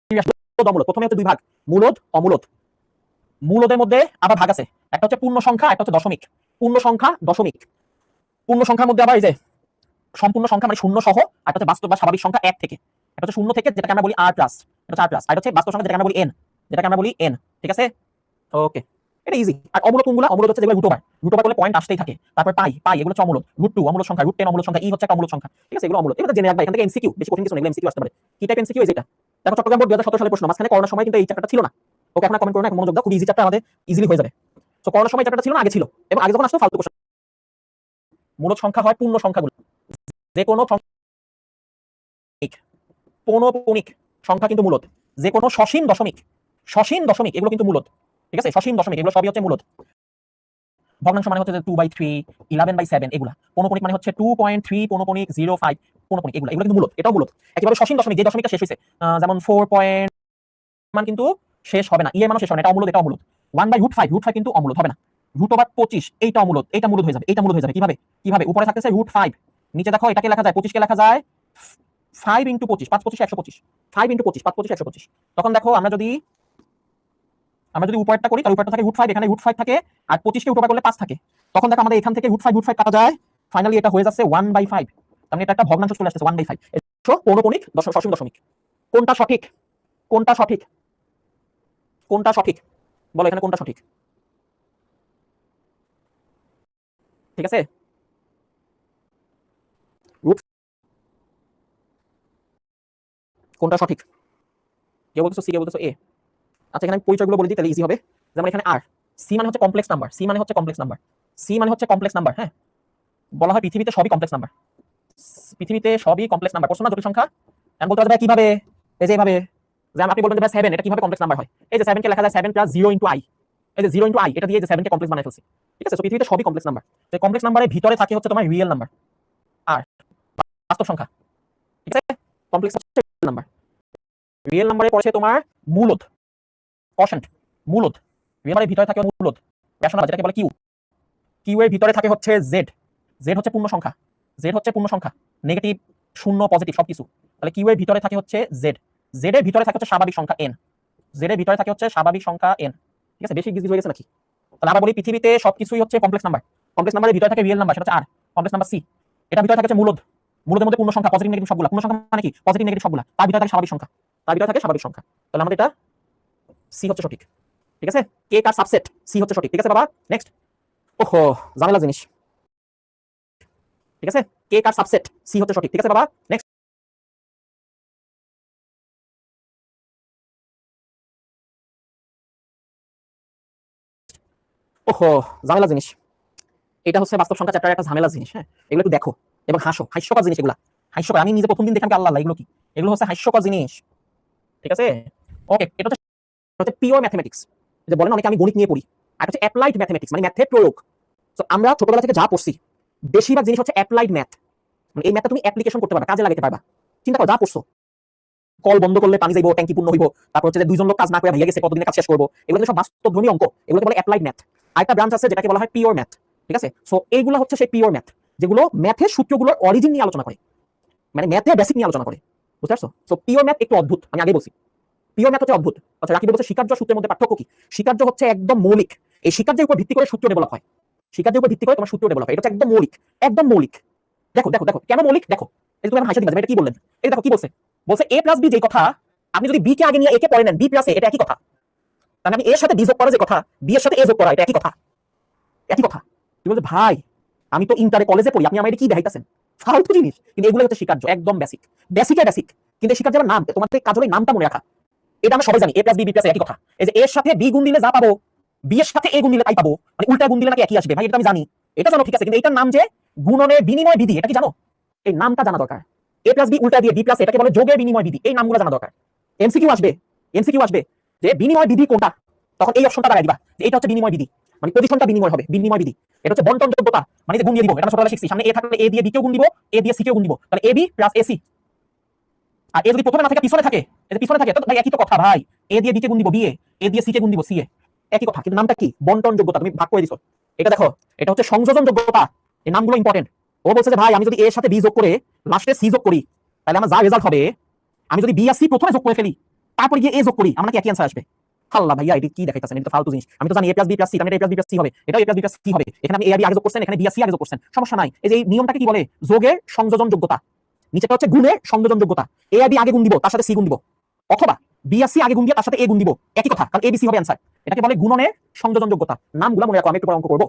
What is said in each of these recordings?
অমূলদ। প্রথমে হচ্ছে দুই ভাগ, মূলদ অমূলদ। মূলদের মধ্যে আবার ভাগ আছে, একটা হচ্ছে পূর্ণ সংখ্যা, একটা হচ্ছে দশমিক। পূর্ণ সংখ্যা, দশমিক। পূর্ণ সংখ্যার মধ্যে আবার এই যে সম্পূর্ণ সংখ্যা মানে শূন্য সহ, আর হচ্ছে বাস্তব বা স্বাভাবিক সংখ্যা 1 থেকে, এটা হচ্ছে শূন্য থেকে, যেটাকে আমরা বলি r+, এটা হচ্ছে r+, আর হচ্ছে বাস্তব সংখ্যা যেটাকে আমরা বলি n, যেটাকে আমরা বলি n। ঠিক আছে, ওকে, এটা ইজি। আর অমূলদ কোনগুলো? অমূলদ হচ্ছে যেগুলো রুট ওভার করলে পয়েন্ট আসতেই থাকে, তারপর পাই এগুলো হচ্ছে অমূলদ। √2 অমূলদ সংখ্যা, √10 অমূলদ সংখ্যা, হচ্ছে একটা অমূলদ সংখ্যা। ঠিক আছে, এগুলো অমূলদ। এটা জেনে রাখবা, এখান থেকে এমসিকিউ, বেশি কঠিন কিছু না, এগুলো এমসিকিউ আসতে পারে। কি টাইপ এমসিকিউ? এই যেটা দেখো, চট্টগ্রাম বোর্ড 2017 সালে প্রশ্ন, মাঝখানে করোনার সময় কিন্তু এই চ্যাপ্টারটা ছিল না। ওকে, এখন কমেন্ট করো না, এখন মনোযোগ দাও, খুব ইজি চ্যাপ্টার, আমাদের ইজিলি হয়ে যাবে। তো করোনার সময় চ্যাপ্টারটা ছিল না, আগে ছিল, এবং আগে যখন আসতো ফালতু কোশ্চেন। মূলদ সংখ্যা হয় পূর্ণ সংখ্যাগুলো, যে কোনো পৌনঃপুনিক সংখ্যা কিন্তু মূলদ, যে কোনো সসীম দশমিক, এগুলো কিন্তু মূলদ। ঠিক আছে, সসীম দশমিক এগুলো সবই হচ্ছে মূলদ। ভগ্নাংশ মানে হচ্ছে 2/3, 11/7, এগুলা। পৌনঃপুনিক মানে হচ্ছে 2.3, পৌনঃপুনিক 0.5, পৌনঃপুনিক, এগুলো কিন্তু মূলদ। এটাও মূলদ। একেবারে সসীম দশমিক, যে দশমিকটা শেষ হয়েছে, যেমন 4 পয়েন্ট মান কিন্তু শেষ হবে না, এর মানও শেষ হবে না, এটা অমূলদ, এটা অমূলদ। 1/√5 কিন্তু অমূলদ হবে না। √25 এইটা অমূলদ, এইটা মূলদ হয়ে যাবে, এইটা মূলদ হয়ে যাবে। কিভাবে? উপরে থাকতেছে √5, নিচে দেখো এটাকে লেখা যায় 25 কে লেখা যায় 5 × 25, 5 25 125, 5 × 25, 5 25 125। তখন দেখো আমরা যদি উপরেরটা করি, তাহলে উপরেরটা থাকে √5, এখানে √5 থাকে, আর 25 কে উপরে করলে 5 থাকে। তখন দেখো আমাদের এখান থেকে √5 কাটা যায়, ফাইনালি এটা হয়ে যাচ্ছে 1/5। তার মানে এটা একটা ভগ্নাংশ চলে আসছে 1/5। পৌনঃপুনিক সসীম দশমিক। কোনটা সঠিক? কোনটা সঠিক? কোনটা সঠিক বলো, এখানে কোনটা সঠিক? ঠিক আছে, কোনটা সঠিক? কেউ বলতেছো সি, কেউ বলতেছো এ। আচ্ছা, এখানে আমি পরিচয়গুলো বলে দিই, তাহলে ইজি হবে। যেমন এখানে আর, সি মানে হচ্ছে কমপ্লেক্স নাম্বার, সি মানে হচ্ছে কমপ্লেক্স নাম্বার, সি মানে হচ্ছে কমপ্লেক্স নাম্বার। হ্যাঁ, বলা হয় পৃথিবীতে সবই কমপ্লেক্স নাম্বার, পৃথিবীতে সবই কমপ্লেক্স নাম্বার। প্রশ্ন না জটিল সংখ্যা, আমি বলতে পারবো কিভাবে? এই যে এইভাবে, যেমন আপনি বলবেন যে ভাই 7 এটা কিভাবে কমপ্লেক্স নাম্বার হয়? এই যে 7 কে লেখা যায় 7 + 0 × i, এই যে 0 × i, এটা দিয়ে যে 7 কে কমপ্লেক্স বানাই ফেলছি। ঠিক আছে, তো পৃথিবীতে সবই কমপ্লেক্স নাম্বার। তো কমপ্লেক্স নাম্বারের ভিতরে থাকে হচ্ছে তোমার রিয়েল নাম্বার আর বাস্তব সংখ্যা। ঠিক আছে, কমপ্লেক্স হচ্ছে রিয়েল নাম্বার। রিয়েল নাম্বারে পড়ছে তোমার মূলদ, কোশেন্ট, মূলদ। রিয়েল নাম্বারের ভিতরে থাকে মূলদ, রেশনাল, যেটাকে বলে কিউ। কিউ এর ভিতরে থাকে হচ্ছে জেড, জেড হচ্ছে পূর্ণ সংখ্যা, জেড হচ্ছে পূর্ণ সংখ্যা, নেগেটিভ, শূন্য, পজিটিভ সবকিছু। তাহলে কিউ এর ভিতরে থাকে হচ্ছে জেড, জেড এর ভিতরে থাকে হচ্ছে স্বাভাবিক সংখ্যা এন, জেড এর ভিতরে থাকে হচ্ছে স্বাভাবিক সংখ্যা এন। ঠিক আছে, বেশি গিজি হয়ে গেছে নাকি? তাহলে আবার বলি, পৃথিবীতে সবকিছুই হচ্ছে কমপ্লেক্স নাম্বার। কমপ্লেক্স নাম্বারের ভিতরে থাকে রিয়েল নাম্বার, সেটা হচ্ছে আর। কমপ্লেক্স নাম্বার সি, এটার ভিতরে থাকে হচ্ছে মূলদ, মূলদের মধ্যে পূর্ণ সংখ্যা, পজিটিভ নেগেটিভ সবগুলা। পূর্ণ সংখ্যা মানে কি? পজিটিভ নেগেটিভ সবগুলা। তার ভিতরে থাকে স্বাভাবিক সংখ্যা, তার ভিতরে থাকে স্বাভাবিক সংখ্যা। তাহলে আমাদের এটা সি হচ্ছে সঠিক। ঠিক আছে, কে কার সাবসেট, সি হচ্ছে সঠিক। ঠিক আছে বাবা, নেক্সট। ওহো, ঝামেলা জিনিস। ঠিক আছে, কে কার সাবসেট, সি হচ্ছে সঠিক। ঠিক আছে বাবা, নেক্সট। ওহো, ঝামেলা জিনিস। এটা হচ্ছে বাস্তব সংখ্যা চ্যাপ্টারের একটা ঝামেলা জিনিস। হ্যাঁ, এগুলো একটু দেখো এবং হাসো, হাস্যকর জিনিস এগুলা, হাস্যকর। আমি নিজে প্রথম দিন দেখলাম, আল্লাহ, এগুলো কি? এগুলো হচ্ছে হাস্যকর জিনিস। ঠিক আছে, ওকে। এটা হচ্ছে পিওর ম্যাথমেটিক্স, যে বলেন অনেকে আমি গণিত নিয়ে পড়ি, আর হচ্ছে অ্যাপ্লাইড ম্যাথমেটিক্স, মানে ম্যাথের প্রয়োগ। তো আমরা ছোটবেলা থেকে যা পড়ছি, বেশিরভাগ জিনিস হচ্ছে অ্যাপ্লাইড ম্যাথ। মানে এই ম্যাথটা তুমি অ্যাপ্লিকেশন করতে পারবা, কাজে লাগাতে পারবা। চিন্তা করো, যা পড়ছো, কল বন্ধ করলে পানি যাইবো, ট্যাঙ্কি পূর্ণ হইব, তারপর হচ্ছে যে দুইজন লোক কাজ না করে ভাইয়া গেছে, কতদিনে কাজ শেষ করবো, এগুলো সব বাস্তবধর্মী অঙ্ক, এগুলোকে বলে অ্যাপ্লাইড ম্যাথ। আরেকটা ব্রাঞ্চ আছে যেটাকে বলা হয় পিওর ম্যাথ। ঠিক আছে, সো এইগুলো হচ্ছে সেই পিওর ম্যাথ, যেগুলো ম্যাথের সূত্রগুলোর অরিজিন নিয়ে আলোচনা করে, মানে ম্যাথের বেসিক নিয়ে আলোচনা করে। বুঝতে পারছো? সো পিওর ম্যাথ একটু অদ্ভুত, আমি আগে বলছি, পিওর ম্যাথ হচ্ছে অদ্ভুত। আচ্ছা, রাকিব বলছে স্বীকার্য সূত্রের মধ্যে পার্থক্য কি? স্বীকার্য হচ্ছে একদম মৌলিক, এই স্বীকার্যের উপর ভিত্তি করে সূত্র ডেভেলপ হয়, স্বীকার্যের উপর ভিত্তি করে তোমার সূত্র ডেভেলপ হয়, এটা হচ্ছে একদম মৌলিক, একদম মৌলিক। দেখো দেখো দেখো কেন মৌলিক, দেখো। এই তুমি এখন হাসি দিবা, এটা কি বললেন? এই দেখো কি বলছে, বলছে a + b যে কথা, আপনি যদি b কে আগে নিয়ে a কে পরে নেন, b + a, এটা একই কথা। তাহলে আমি এর সাথে b যোগ করা যে কথা, b এর সাথে a যোগ করা, এটা একই কথা, একই কথা। তুমি বলছো ভাই, আমি তো ইন্টারে কলেজে পড়ি, আপনি আমার এটা কি দেখাইতেছেন? ফালতু জিনিস। কিন্তু এগুলো হচ্ছে স্বীকার্য, একদম বেসিক, বেসিকে বেসিক। কিন্তু স্বীকার্যের নাম, তোমাদের কাজ হলো নামটা মনে রাখা। এটা আমরা সবাই জানি, a + b, b + a একই কথা। এই যে এর সাথে b গুণ দিলে যা পাবো, b এর সাথে a গুণ দিলে তাই পাবো, মানে উল্টা গুণ দিলে নাকি একই আসবে, ভাই এটা আমি জানি, এটা জানো, ঠিক আছে। কিন্তু এটার নাম যে গুণনের বিনিময় বিধি, এটা কি জানো? এই নামটা জানা দরকার। a + b উল্টা দিয়ে b + এটাকে বলে যোগের বিনিময় বিধি, এই নামগুলো জানা দরকার। এমসিকিউ আসবে, এমসিকিউ আসবে যে বিনিময় বিধি কোনটা, তখন এই অপশনটা লাগাই দিবা যে এটা হচ্ছে বিনিময় বিধি, মানে পজিশনটা বিনিময় হবে, বিনিময় বিধি। এটা হচ্ছে বন্টন যোগ্যতা, মানে যে গুণ দিয়ে দিব, এটা ছোটবেলা শিখছি। সামনে a থাকলে a দিয়ে b কেও গুণ দিব, a দিয়ে c কেও গুণ দিব, তাহলে ab + ac। আর এ যদি প্রথমে না থাকে, পিছনে থাকে, এই পিছনে থাকে, তো ভাই একই তো কথা ভাই, এ দিয়ে বি কে গুণ দিব, বি এ দিয়ে সি কে গুণ দিব, সি এ, একই কথা। কিন্তু নামটা কি? বন্টন যোগ্যতা, তুমি ভাগ করে দিছো। এটা দেখো, এটা হচ্ছে সংযোজন যোগ্যতা, এই নামগুলো ইম্পর্টেন্ট। ও বলছে যে ভাই, আমি যদি এর সাথে বি যোগ করে লাস্টে সি যোগ করি, তাহলে আমার যা রেজাল্ট হবে, আমি যদি বি আর সি প্রথমে যোগ করে ফেলি, তারপরে গিয়ে এ যোগ করি, আমরা কি একই অ্যান্সার আসবে? আল্লাহ ভাইয়া এটা কি দেখাইতেছেন? এটা তো ফালতু জিনিস। আমি তো জানি a + b + c তার মানে a + b + c হবে, এটাও a + b + c হবে। এখানে আমি a আর b আগে যোগ করছেন, এখানে b আর c আগে যোগ করছেন, সমস্যা নাই। এই যে এই নিয়মটাকে কি বলে? যোগের সংযোজন যোগ্যতা। নিচেটা হচ্ছে গুণের সংযোজন যোগ্যতা। a আর b আগে গুণ দিব, তার সাথে c গুণ দিব, অথবা b আর c আগে গুণ দিয়ে তার সাথে a গুণ দিব, একই কথা, কারণ a b c হবে অ্যান্সার। এটাকে বলে গুণনের সংযোজন যোগ্যতা। নামগুলো মনে রাখো, আমি একটু পরে অঙ্ক করব।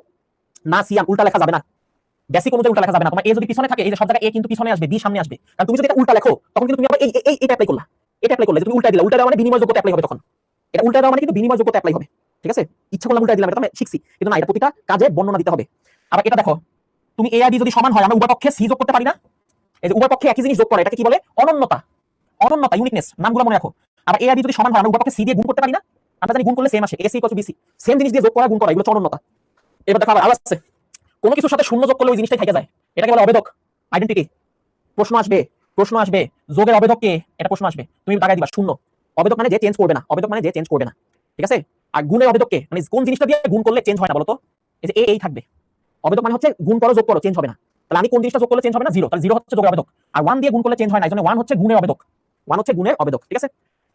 না সি উল্টা লেখা যাবে না, বেসিক অনুযায়ী উল্টা লেখা যাবে না। তোমার a যদি পিছনে থাকে, এই যে সব জায়গায় a কিন্তু পিছনে আসবে, b সামনে আসবে। কারণ তুমি যদি এটা উল্টা লেখো, তখন কিন্তু তুমি আবার এটা অ্যাপ্লাই করলা, এটা অ্যাপ্লাই করলে তুমি উল্টা দিলা, উল্টা দেওয়া মানে বিনিময় যোগ্যতা অ্যাপ্লাই হবে তখন। এটা উল্টা দেওয়া মানে কিন্তু বিনিময় যোগ্যতা অ্যাপ্লাই হবে, ঠিক আছে? ইচ্ছা করলাম উল্টা দিলাম, এটা আমি শিখছি, কিন্তু না, এটা প্রতিটা কাজে বর্ণনা দিতে হবে। আবার এটা দেখো, তুমি a আর b যদি সমান হয়, আমরা উভয় পক্ষে c যোগ করতে পারি না? এই যে উভয় পক্ষে একই জিনিস যোগ করে, এটাকে কি বলে? অনন্যতা। অনন্যতা, ইউনিকনেস, নামগুলো মনে রাখো। আবার a আর b যদি সমান হয়, আমরা উভয় পক্ষে c দিয়ে গুণ করতে পারি না? আমরা জানি গুণ করলে সেম আসে, ac = bc, সেম জিনিস দিয়ে যোগ করা গুণ করা, এগুলো হচ্ছে অনন্যতা। এবার দেখো আবার আছে, কোনো কিছুর সাথে শূন্য যোগ করলে ওই জিনিসটাই থেকে যায়, এটাকে বলে অবেদক, আইডেন্টিটি। প্রশ্ন আসবে, প্রশ্ন আসবে, যোগের অবেদক কে? এটা প্রশ্ন আসবে, তুমি দাগাই দিবা শূন্য। অবেদক মানে যে চেঞ্জ করবে না, অবেদক মানে যে চেঞ্জ করবে না, ঠিক আছে? আর গুণের অবেদক কে? মানে কোন জিনিসটা দিয়ে গুণ করলে চেঞ্জ হয় না বলতো? এই যে এই থাকবে। অবেদক মানে হচ্ছে গুণ করো যোগ করো চেঞ্জ হবে না। তাহলে আমি কোন জিনিসটা যোগ করলে চেঞ্জ হবে না? 0, তাহলে 0 হচ্ছে যোগের অবেদক। আর 1 দিয়ে গুণ করলে চেঞ্জ হয় না, এজন্য 1 হচ্ছে গুণের অবেদক, 1 হচ্ছে গুণের অবেদক, ঠিক আছে?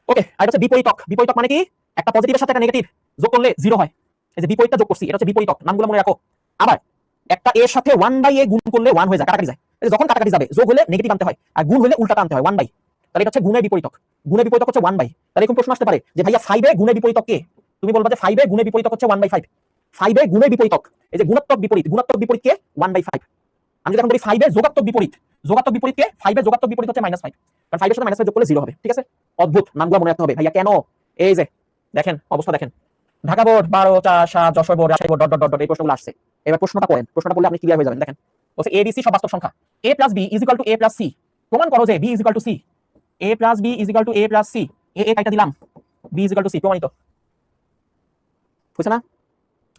ওকে, আর এটা হচ্ছে বিপরীতক। বিপরীতক মানে কি? একটা পজিটিভের সাথে একটা নেগেটিভ যোগ করলে 0 হয়। এই যে বিপরীতটা যোগ করছি, এটা হচ্ছে বিপরীতক, নামগুলো মনে রাখো। আবার একটা এর সাথে 1/a গুণ করলে 1 হয়ে যায়, কাটাকাটি যায়। এই যে যখন কাটাকাটি যাবে, যোগ হলে নেগেটিভ আনতে হয়, আর গুণ হলে উল্টাটা আনতে হয়, 1/। তাহলে এটা হচ্ছে গুণের বিপরীতক। গুণের বিপরীতক হচ্ছে 1/। তাহলে এরকম প্রশ্ন আসতে পারে যে ভাইয়া 5 এ গুণের বিপরীতক কে? তুমি বলবা যে 5 এ গুণের বিপরীতক হচ্ছে 1/5। 5 এ গুণের বিপরীতক, এই যে গুণাত্মক বিপরীত, গুণাত্মক বিপরীত কে? 1/5। আমি যখন বলি 5 এ যোগাত্মক বিপরীত, যোগাত্মক বিপরীত কে? 5 এ যোগাত্মক বিপরীত হচ্ছে -5, কারণ 5 এর সাথে -5 যোগ করলে 0 হবে, ঠিক আছে? অদ্ভুত, নামগুলো মনে রাখতে হবে ভাইয়া। কেন? এই যে দেখেন অবস্থা দেখেন, Dhaka board 12, 4, 7, Jessore board, Rajshahi board, dot dot dot, এই প্রশ্নগুলো আসছে। এবার প্রশ্নটা পড়েন, প্রশ্নটা পড়লে আপনি ক্লিয়ার হয়ে যাবেন। দেখেন বলছে a b c সব বাস্তব সংখ্যা, a + b = a + c, প্রমাণ করো যে b = c। a + b = a + c, a কাইটা দিলাম, b = c, প্রমাণিত হইছে না?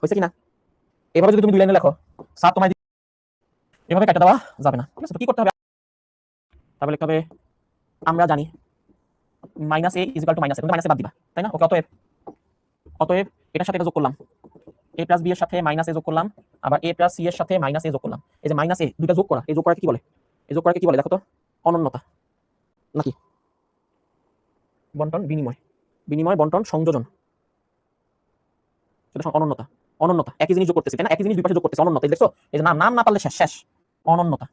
হইছে কিনা? এভাবে যদি তুমি দুই লাইনে লেখো, স্যার তোমায় এভাবে কাটা দেওয়া যাবে না, ঠিক আছে? তো কি করতে হবে? তাহলে লিখতে হবে, আমরা জানি -a = -a, তুমি মাইনাসে বাদ দিবা, তাই না? ওকে, অতএব অতএব এটার সাথে এটা যোগ করলাম, a + b এর সাথে -a যোগ করলাম, আবার a + c এর সাথে -a যোগ করলাম। এই যে -a দুইটা যোগ করা, এই যোগ করাকে কি বলে? এই যোগ করাকে কি বলে দেখো তো? অনন্যতা নাকি বন্টন? বিনিময়, বিনিময়, বন্টন, সংযোজন, সেটা অনন্যতা। অনন্যতা, একই জিনিস যোগ করতেছি, তাই না? একই জিনিস দুই পাশে যোগ করতেছি, অনন্যতা। দেখছো? এই যে নাম নাম না পারলে শেষ, শেষ, অনন্যতা।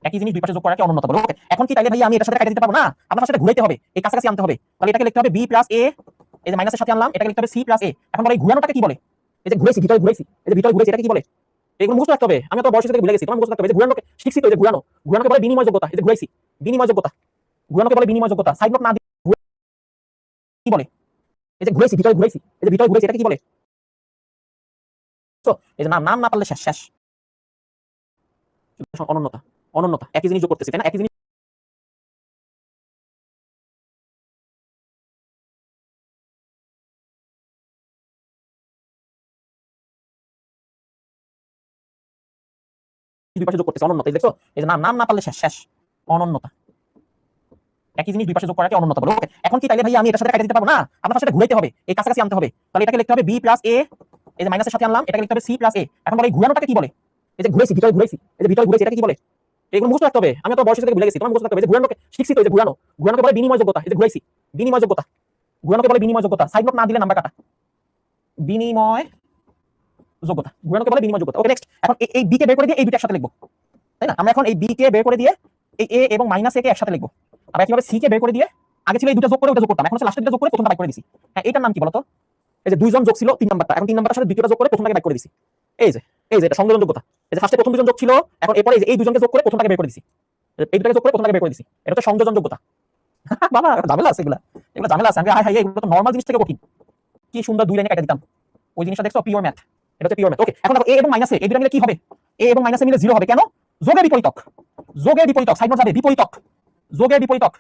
একই জিনিস দুই পাশে যোগ করাকে অনন্যতা বলে। ওকে, এখন কি তাইলে ভাই আমি এটার সাথে কাটা দিতে পারবো না? আপনার সাথে ঘুরাইতে হবে, এই কাছাকাছি আনতে হবে। তাহলে এটাকে লিখতে হবে b + a, এই যে মাইনাসের সাথে আনলাম, এটাকে লিখতে হবে c + a। এখন বলে এই ঘুরানোটাকে কি বলে? এই যে ঘুরাইছি, ভিতরে ঘুরাইছি, এই যে ভিতরে ঘুরাইছি, এটাকে কি বলে? এগুলো মুখস্থ রাখতে হবে। আমি তো বয়স থেকে ভুলে গেছি, তোমার মুখস্থ রাখতে হবে। এই যে ঘুরানোকে শিখছি তো, এই যে ঘুরানো, ঘুরানোকে বলে বিনিময় যোগ্যতা। এই যে ঘুরাইছি, বিনিময় যোগ্যতা, ঘুরানোকে বলে বিনিময় যোগ্যতা। সাইড নোট না দিয়ে কি বলে? এই যে ঘুরাইছি, ভিতরে ঘুরাইছি, এই যে ভিতরে ঘুরাইছি, এটাকে কি বলে? তো এই যে নাম নাম না পারলে শেষ, শেষ, অনন্যতা। অনন্যতা, একই জিনিস যোগ করতেছি, তাই না? একই জিনিস দুই পাশে যোগ করতেছি, অনন্যতা। এই দেখছো? এই যে নাম নাম না পারলে শেষ, শেষ, অনন্যতা। একই জিনিস দুই পাশে যোগ করাকে অনন্যতা বলে। ওকে, এখন কি তাইলে ভাই আমি এটার সাথে কাটা দিতে পারবো না? আপনার সাথে ঘুরাইতে হবে, এই কাছাকাছি আনতে হবে। তাহলে এটাকে লিখতে হবে b + a, এই যে মাইনাসের সাথে আনলাম, এটাকে লিখতে হবে c + a। এখন বলে এই ঘুরানোটাকে কি বলে? এই যে ঘুরাইছি, ভিতরে ঘুরাইছি, এই যে ভিতরে ঘুরাইছি, এটাকে কি বলে? এগুলো মুখস্থ রাখতে হবে। আমি তো বয়স থেকে ভুলে গেছি, তোমার মুখস্থ রাখতে হবে। এই যে ঘুরানোকে শিখছি তো, এই যে ঘুরানো, ঘুরানোকে বলে বিনিময় যোগ্যতা। এই যে ঘুরাইছি, বিনিময় যোগ্যতা, ঘুরানোকে বলে বিনিময় যোগ্যতা। সাইড নোট না দিলে নাম্বার কাটা, বিনিময় যোগ্যতা, ঘুরানোকে বলে বিনিময় যোগ্যতা। ওকে, নেক্সট। এখন এই b কে বের করে দিয়ে এই দুইটা একসাথে লিখবো, তাই না? আমরা এখন এই b কে বের করে দিয়ে এই a এবং -a কে একসাথে লিখবো। আবার কিভাবে c কে বের করে দিয়ে, আগে ছিল এই দুটো যোগ করে ওটা যোগ করতাম, এখন হচ্ছে লাস্টের দুটো যোগ করে প্রথমটা বাই করে দিছি। হ্যাঁ, এটার নাম কি বলতো? এই যে দুইজন যোগ ছিল 3 নাম্বারটা, এখন 3 নাম্বারের সাথে দ্বিতীয়টা যোগ করে প্রথমটাকে বাই করে দিছি। এই যে এটা সংযোজন যোগ্যতা। এই যে ফার্স্টে প্রথম দুজন যোগ ছিল, এখন এরপরে এই দুজনকে যোগ করে প্রথমটাকে বের করে দিছি, এই দুটাকে যোগ করে প্রথমটাকে বের করে দিছি। এটা হচ্ছে সংযোজন যোগ্যতা। বাবা ঝামেলা আছে এগুলা, এগুলো ঝামেলা আছে। আমি হাই হাই, এগুলো তো নরমাল জিনিস থেকে কঠিন। কি সুন্দর দুই লাইনে কাটা দিতাম ওই জিনিসটা, দেখছো? পিওর ম্যাথ, এটা হচ্ছে পিওর ম্যাথ। ওকে, এখন দেখো a এবং -a এই দুটো মিলে কি হবে? a এবং -a মিলে 0 হবে। কেন? যোগের বিপরীতক, যোগের বিপরীতক। সাইড নোট যাবে, বিপরীতক, যোগের বিপরীতক,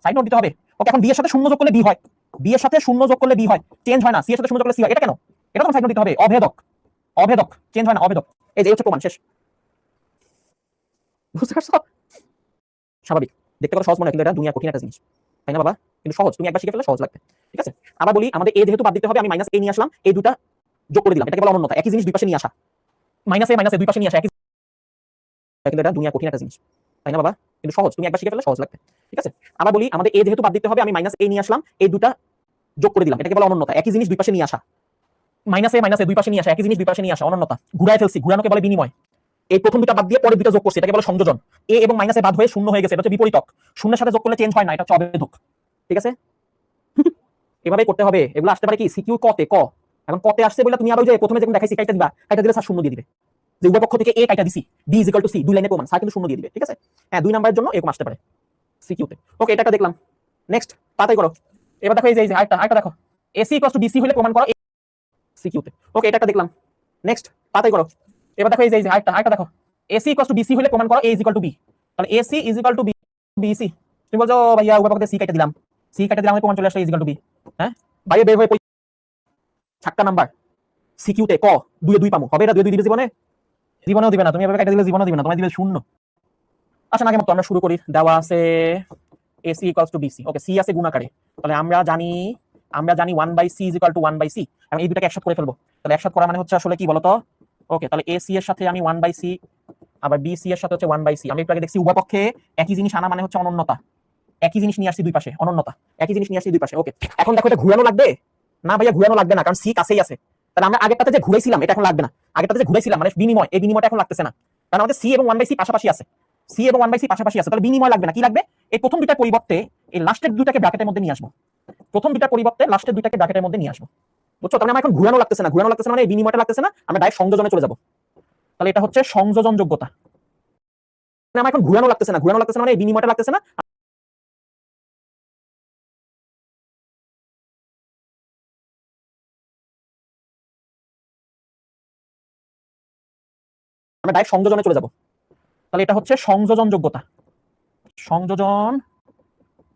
সাইড নোট দিতে হবে। ওকে, এখন b এর সাথে শূন্য যোগ করলে b হয়, b এর সাথে শূন্য যোগ করলে b হয়, চেঞ্জ হয় না। c এর সাথে শূন্য যোগ করলে c হয়, এটা কেন? এটা তো সাইড নোট দিতে হবে। অভেদক, অভেদক, চেঞ্জ হয় না, অভেদক। এই যে হচ্ছে প্রমাণ, শেষ। বুঝতে পারছো? স্বাভাবিক, দেখতে কত সহজ মনে হয়, কিন্তু এটা দুনিয়া কঠিন একটা জিনিস, তাই না বাবা? কিন্তু সহজ, তুমি একবার শিখে ফেলে সহজ লাগবে, ঠিক আছে? আবার বলি, আমাদের a যেহেতু বাদ দিতে হবে, আমি -a নিয়ে আসলাম, এই দুটা যোগ করে দিলাম, এটাকে বলা অনন্যতা। একই জিনিস দুই পাশে নিয়ে আসা, -a দুই পাশে নিয়ে আসা, একই, কিন্তু এটা দুনিয়া কঠিন একটা জিনিস, তাই না বাবা? কিন্তু সহজ, তুমি একবার শিখে ফেলে সহজ লাগবে। ঠিক আছে, আবার বলি, আমাদের এ যেহেতু বাদ দিতে হবে, আমি মাইনাস এ নিয়ে আসলাম, এই দুটা যোগ করে দিলাম, এটাকে বলে অনন্যতা। একই জিনিস দুই পাশে নিয়ে আসা, মাইনাসে দুই পাশে নিয়ে আসা, একই জিনিস দুই পাশে নিয়ে আসা, অনন্যতা। ঘুরায় ফেলছি, ঘুরানোকে বলে বিনিময়। এই প্রথম দুটা বাদ দিয়ে পরে দুটা যোগ করছি, এটাকে বলে সংযোজন। এ এবং মাইনাসে বাদ হয়ে শূন্য হয়ে গেছে, এটা হচ্ছে বিপরীতক। শূন্যের সাথে যোগ করলে চেঞ্জ হয় না, এটা হচ্ছে অবেধক। ঠিক আছে, এভাবেই করতে হবে। এগুলো আসতে পারে কি সিকিউ কতে, ক। এখন কতে আসছে বলে তুমি আবার যে প্রথমে যেমন দেখাইছি কাইটা দিবা, কাইটা দিলে স্যার শূন্য দিয়ে দিবে, যে উভয় পক্ষ থেকে এ কাইটা দিছি, B is equal to C, দুই লাইনে প্রমাণ, স্যার কিন্তু শূন্য দিয়ে দিবে। ঠিক আছে, হ্যাঁ, 2 নাম্বারের জন্য এরকম আসতে পারে সিকিউতে। ওকে, এটা একটা দেখলাম। নেক্সট তাড়াতাড়ি করো। এবার দেখো এই যে আরেকটা দেখো, এসি ইকুয়াল টু বিসি হলে প্রমাণ করো সিকিউতে। ওকে, এটা একটা দেখলাম। নেক্সট তাড়াতাড়ি করো। এবার দেখো এই যে আরেকটা দেখো, এসি ইকুয়াল টু বিসি হলে প্রমাণ করো A is equal to B. তাহলে AC is equal to BC. তুমি বলছো ভাইয়া উভয় পক্ষে সি কাইটা দিলাম, সি কাইটা দিলাম, প্রমাণ চলে আসলে ইজ ইকুয়াল টু বি। হ্যাঁ, বাইরে বের হয়ে 7টা নাম্বার সিকিউতে ক 2 এ 2 পামু, হবে এটা 2 এ 2 দিবে জীবনে? জীবনেও দিবে না, তুমি এভাবে কাটা দিলে জীবনেও দিবে না, তোমায় দিবে শূন্য। আচ্ছা, আগে মতো আমরা শুরু করি। দেওয়া আছে AC equals to BC। Okay, C আছে গুণাকারে, তাহলে আমরা জানি 1/c is equal two 1/c। আমি এই দুটাকে একসাথে করে ফেলবো। তাহলে একসাথে করা মানে হচ্ছে আসলে কি বলতো? ওকে, তাহলে AC এর সাথে আমি 1/c, আবার BC এর সাথে হচ্ছে 1/c। আমি একটু আগে দেখছি উভয় পক্ষে একই জিনিস আনা মানে হচ্ছে অনন্যতা। একই জিনিস নিয়ে আসছি দুই পাশে, অনন্যতা। একই জিনিস নিয়ে আসছি দুই পাশে। ওকে, এখন দেখো এটা ঘুরানো লাগবে না ভাইয়া? ঘুরানো লাগবে না, কারণ সি কাছেই আছে। তাহলে আমরা আগেরটাতে যে ঘুরাইছিলাম এটা এখন লাগবে না। আগেরটাতে যে ঘুরাইছিলাম মানে বিনিময়, এই বিনিময়টা এখন লাগতেছে না, কারণ আমাদের সি এবং 1/c পাশাপাশি আছে। সি এবং 1/c পাশাপাশি আছে, তাহলে বিনিময় লাগবে না। কি লাগবে? এই প্রথম দুটার পরিবর্তে এই লাস্টের দুটাকে ব্র্যাকেটের মধ্যে নিয়ে আসবো। প্রথম দুটার পরিবর্তে লাস্টের দুটাকে ব্র্যাকেটের মধ্যে নিয়ে আসবো। বুঝছো? তাহলে আমার এখন ঘুরানো লাগতেছে না, ঘুরানো লাগতেছে না মানে এই বিনিময়টা লাগতেছে না, আমরা ডাইরেক্ট সংযোজনে চলে যাবো। তাহলে এটা হচ্ছে সংযোজন যোগ্যতা। আমার এখন ঘুরানো লাগতেছে না, ঘুরানো লাগতেছে না মানে এই বিনিময়টা লাগতেছে না, আমরা ডাইরেক্ট সংযোজনে চলে যাবো। তাহলে এটা হচ্ছে সংযোজন যোগ্যতা। সংযোজন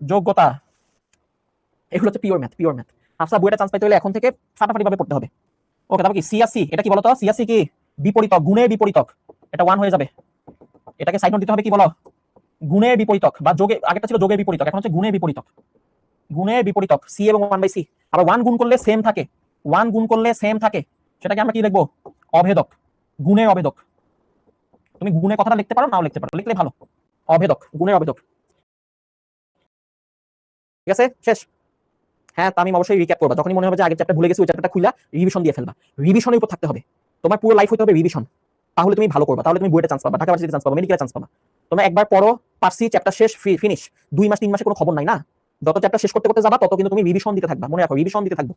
যোগ্যতা, এগুলো হচ্ছে pure math, pure math. Afsa বইটা চান্স পাইতে হলে এখন থেকে ফাটাফাটি ভাবে পড়তে হবে। ওকে, তারপর কি সিআসি, এটা কি বলতো? সিআসি কি? বিপরীতক, গুণের বিপরীতক। এটা 1 হয়ে যাবে। এটাকে সাইড নোট দিতে হবে, কি বলো? গুণের বিপরীতক, বা যোগে, আগেরটা ছিল যোগের বিপরীতক, এখন হচ্ছে গুণের বিপরীতক। গুণের বিপরীতক সি এবং 1/c। আবার 1 গুণ করলে সেম থাকে, 1 গুণ করলে সেম থাকে, সেটাকে আমরা কি লিখবো? অভেদক, গুণের অভেদক। তুমি গুণের কথাটা লিখতে পারো, নাও লিখতে পারো, লিখলে ভালো। অভেদক, গুণের অভেদক। ঠিক আছে, শেষ। হ্যাঁ, তা আমি অবশ্যই রিক্যাপ করবো। যখনই মনে হবে যে আগের চ্যাপ্টার ভুলে গেছি, ওই চ্যাপ্টারটা খুলে রিভিশন দিয়ে ফেলবা। রিভিশনের উপর থাকতে হবে, তোমার পুরো লাইফ হতে হবে রিভিশন। তাহলে তুমি ভালো করবা, তাহলে তুমি বুয়েটে চান্স পাবা, ঢাকা ভার্সিটিতে চান্স পাবা, মেডিকেলে চান্স পাবা। তোমরা একবার পড়ো, পারছি, চ্যাপ্টার শেষ, ফিনিশ। 2 মাস 3 মাসে কোনো খবর নাই না। যত চ্যাপ্টার শেষ করতে করতে যাবা তত কিন্তু তুমি রিভিশন দিতে থাকবা, মনে রাখো, রিভিশন দিতে থাকবো।